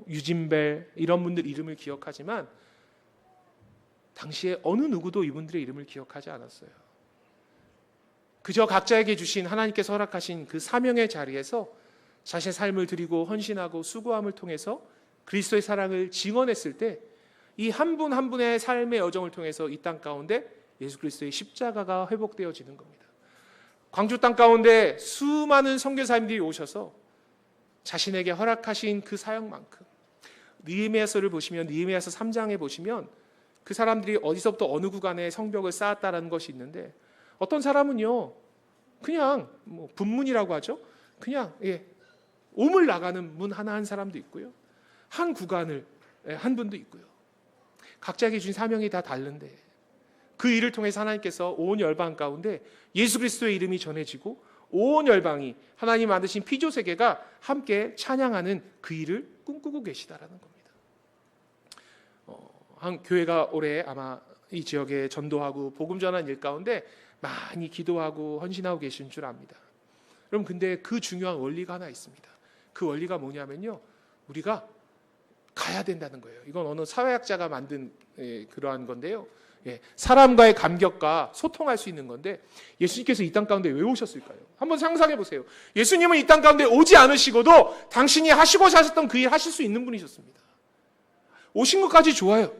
유진벨 이런 분들 이름을 기억하지만 당시에 어느 누구도 이분들의 이름을 기억하지 않았어요. 그저 각자에게 주신 하나님께서 허락하신 그 사명의 자리에서 자신의 삶을 드리고 헌신하고 수고함을 통해서 그리스도의 사랑을 증언했을 때 이 한 분 한 분의 삶의 여정을 통해서 이 땅 가운데 예수 그리스도의 십자가가 회복되어지는 겁니다. 광주 땅 가운데 수많은 선교사님들이 오셔서 자신에게 허락하신 그 사역만큼 느헤미야서를 보시면 느헤미야서 3장에 보시면 그 사람들이 어디서부터 어느 구간에 성벽을 쌓았다라는 것이 있는데 어떤 사람은요 그냥 분문이라고 하죠. 그냥 오물 나가는 문 하나 한 사람도 있고요. 한 구간을 한 분도 있고요. 각자에게 주신 사명이 다 다른데 그 일을 통해서 하나님께서 온 열방 가운데 예수 그리스도의 이름이 전해지고 온 열방이 하나님 만드신 피조 세계가 함께 찬양하는 그 일을 꿈꾸고 계시다라는 겁니다. 한 교회가 올해 아마 이 지역에 전도하고 복음 전한 일 가운데 많이 기도하고 헌신하고 계신 줄 압니다. 여러분 근데 그 중요한 원리가 하나 있습니다. 그 원리가 뭐냐면요, 우리가 가야 된다는 거예요. 이건 어느 사회학자가 만든 그러한 건데요. 사람과의 감격과 소통할 수 있는 건데 예수님께서 이 땅 가운데 왜 오셨을까요? 한번 상상해 보세요. 예수님은 이 땅 가운데 오지 않으시고도 당신이 하시고자 하셨던 그 일 하실 수 있는 분이셨습니다. 오신 것까지 좋아요.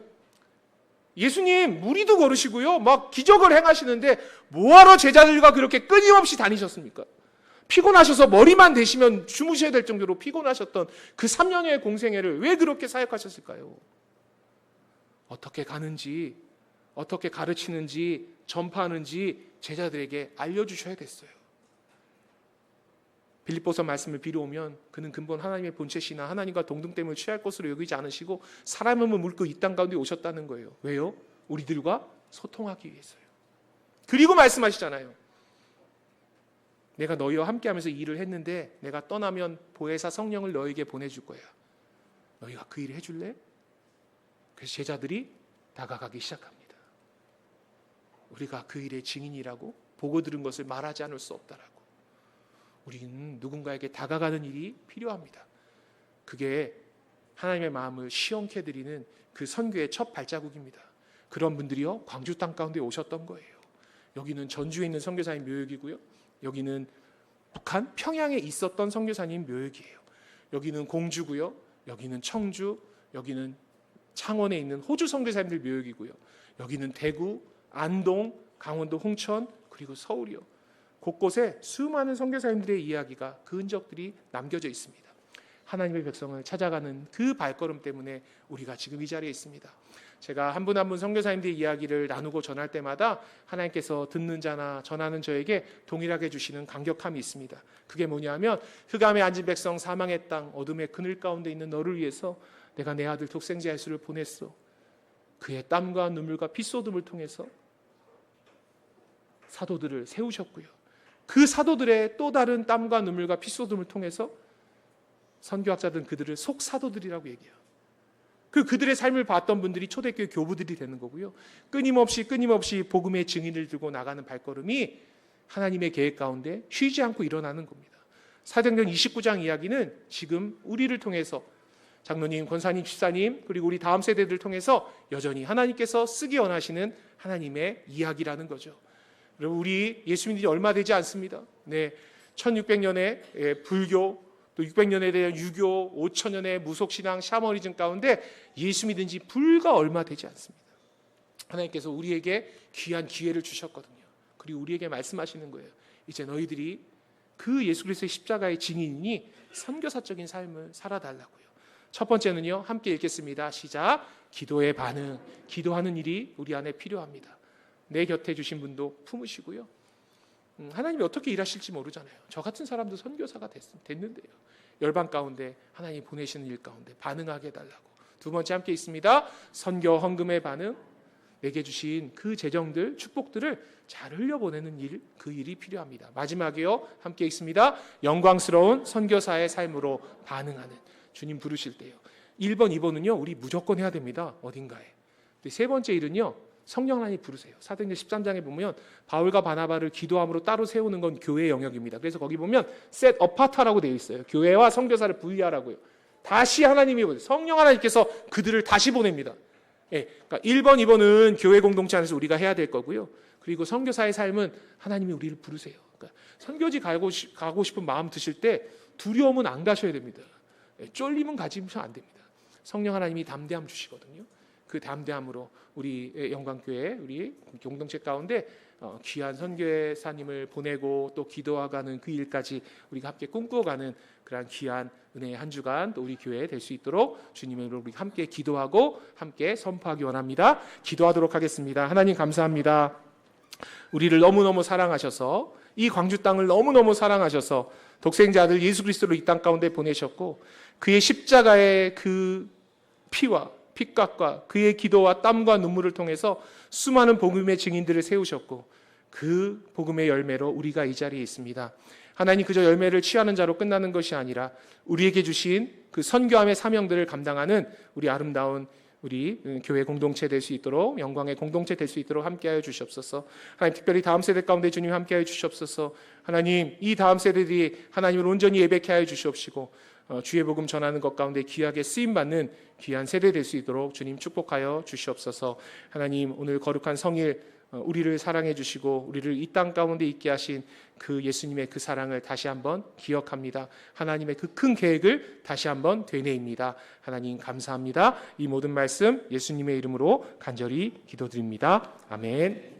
예수님 무리도 걸으시고요, 막 기적을 행하시는데 뭐하러 제자들과 그렇게 끊임없이 다니셨습니까? 피곤하셔서 머리만 대시면 주무셔야 될 정도로 피곤하셨던 그 3년의 공생애를 왜 그렇게 사역하셨을까요? 어떻게 가는지, 어떻게 가르치는지, 전파하는지 제자들에게 알려주셔야 됐어요. 빌립보서 말씀을 빌어오면 그는 근본 하나님의 본체시나 하나님과 동등됨을 취할 것으로 여기지 않으시고 사람의 몸을 물고 이 땅 가운데 오셨다는 거예요. 왜요? 우리들과 소통하기 위해서요. 그리고 말씀하시잖아요. 내가 너희와 함께하면서 일을 했는데 내가 떠나면 보혜사 성령을 너희에게 보내줄 거야. 너희가 그 일을 해줄래? 그래서 제자들이 다가가기 시작합니다. 우리가 그 일의 증인이라고 보고 들은 것을 말하지 않을 수 없다라고. 우리는 누군가에게 다가가는 일이 필요합니다. 그게 하나님의 마음을 시원케 드리는 그 선교의 첫 발자국입니다. 그런 분들이요, 광주 땅 가운데 오셨던 거예요. 여기는 전주에 있는 선교사님 묘역이고요, 여기는 북한 평양에 있었던 선교사님 묘역이에요. 여기는 공주고요, 여기는 청주, 여기는 창원에 있는 호주 선교사님들 묘역이고요, 여기는 대구, 안동, 강원도 홍천, 그리고 서울이요. 곳곳에 수많은 선교사님들의 이야기가, 그 흔적들이 남겨져 있습니다. 하나님의 백성을 찾아가는 그 발걸음 때문에 우리가 지금 이 자리에 있습니다. 제가 한 분 한 분 선교사님들의 이야기를 나누고 전할 때마다 하나님께서 듣는 자나 전하는 저에게 동일하게 주시는 감격함이 있습니다. 그게 뭐냐면, 흑암에 앉은 백성, 사망의 땅, 어둠의 그늘 가운데 있는 너를 위해서 내가 내 아들 독생자 예수를 보냈어. 그의 땀과 눈물과 피쏟음을 통해서 사도들을 세우셨고요, 그 사도들의 또 다른 땀과 눈물과 피쏟음을 통해서 선교학자들은 그들을 속사도들이라고 얘기해요. 그들의 삶을 봤던 분들이 초대교회 교부들이 되는 거고요, 끊임없이 복음의 증인을 들고 나가는 발걸음이 하나님의 계획 가운데 쉬지 않고 일어나는 겁니다. 사도행전 29장 이야기는 지금 우리를 통해서 장로님, 권사님, 집사님, 그리고 우리 다음 세대들을 통해서 여전히 하나님께서 쓰기 원하시는 하나님의 이야기라는 거죠. 여러분, 우리 예수 믿은 지 얼마 되지 않습니다. 1600년의 불교, 또 600년에 대한 유교, 5000년의 무속신앙, 샤머니즘 가운데 예수 믿은 지 불과 얼마 되지 않습니다. 하나님께서 우리에게 귀한 기회를 주셨거든요. 그리고 우리에게 말씀하시는 거예요. 이제 너희들이 그 예수 그리스도의 십자가의 증인이니 선교사적인 삶을 살아달라고요. 첫 번째는요, 함께 읽겠습니다. 시작. 기도의 반응, 기도하는 일이 우리 안에 필요합니다. 내 곁에 주신 분도 품으시고요. 하나님이 어떻게 일하실지 모르잖아요. 저 같은 사람도 선교사가 됐는데요, 열방 가운데 하나님 보내시는 일 가운데 반응하게 해달라고. 두 번째 함께 있습니다. 선교 헌금의 반응, 내게 주신 그 재정들, 축복들을 잘 흘려보내는 일, 그 일이 필요합니다. 마지막에요, 함께 있습니다. 영광스러운 선교사의 삶으로 반응하는, 주님 부르실 때요. 1번, 2번은요 우리 무조건 해야 됩니다. 어딘가에. 세 번째 일은요, 성령 하나님 부르세요. 사도행전 13장에 보면 바울과 바나바를 기도함으로 따로 세우는 건 교회의 영역입니다. 그래서 거기 보면 set apart라고 되어 있어요. 교회와 선교사를 분리하라고요. 다시 하나님이 보세요. 성령 하나님께서 그들을 다시 보냅니다. 그러니까 1번, 2번은 교회 공동체 안에서 우리가 해야 될 거고요. 그리고 선교사의 삶은 하나님이 우리를 부르세요. 그러니까 선교지 가고 싶은 마음 드실 때 두려움은 안 가셔야 됩니다. 쫄림은 가지면 안 됩니다. 성령 하나님이 담대함 주시거든요. 그 담대함으로 우리 영광교회, 우리 공동체 가운데 귀한 선교사님을 보내고 또 기도하가는 그 일까지 우리가 함께 꿈꾸어가는 그러한 귀한 은혜의 한 주간 또 우리 교회에 될 수 있도록 주님의 이름으로 우리 함께 기도하고 함께 선포하기 원합니다. 기도하도록 하겠습니다. 하나님 감사합니다. 우리를 너무너무 사랑하셔서, 이 광주 땅을 너무너무 사랑하셔서 독생자 아들 예수 그리스도를 이 땅 가운데 보내셨고, 그의 십자가의 그 피와 핏값과 그의 기도와 땀과 눈물을 통해서 수많은 복음의 증인들을 세우셨고, 그 복음의 열매로 우리가 이 자리에 있습니다. 하나님, 그저 열매를 취하는 자로 끝나는 것이 아니라 우리에게 주신 그 선교함의 사명들을 감당하는 우리 아름다운 우리 교회 공동체 될 수 있도록, 영광의 공동체 될 수 있도록 함께하여 주시옵소서. 하나님, 특별히 다음 세대 가운데 주님 함께하여 주시옵소서. 하나님, 이 다음 세대들이 하나님을 온전히 예배케 하여 주시옵시고, 주의 복음 전하는 것 가운데 귀하게 쓰임 받는 귀한 세대 될 수 있도록 주님 축복하여 주시옵소서. 하나님, 오늘 거룩한 성일 우리를 사랑해 주시고 우리를 이 땅 가운데 있게 하신 그 예수님의 그 사랑을 다시 한번 기억합니다. 하나님의 그 큰 계획을 다시 한번 되뇌입니다. 하나님 감사합니다. 이 모든 말씀 예수님의 이름으로 간절히 기도드립니다. 아멘.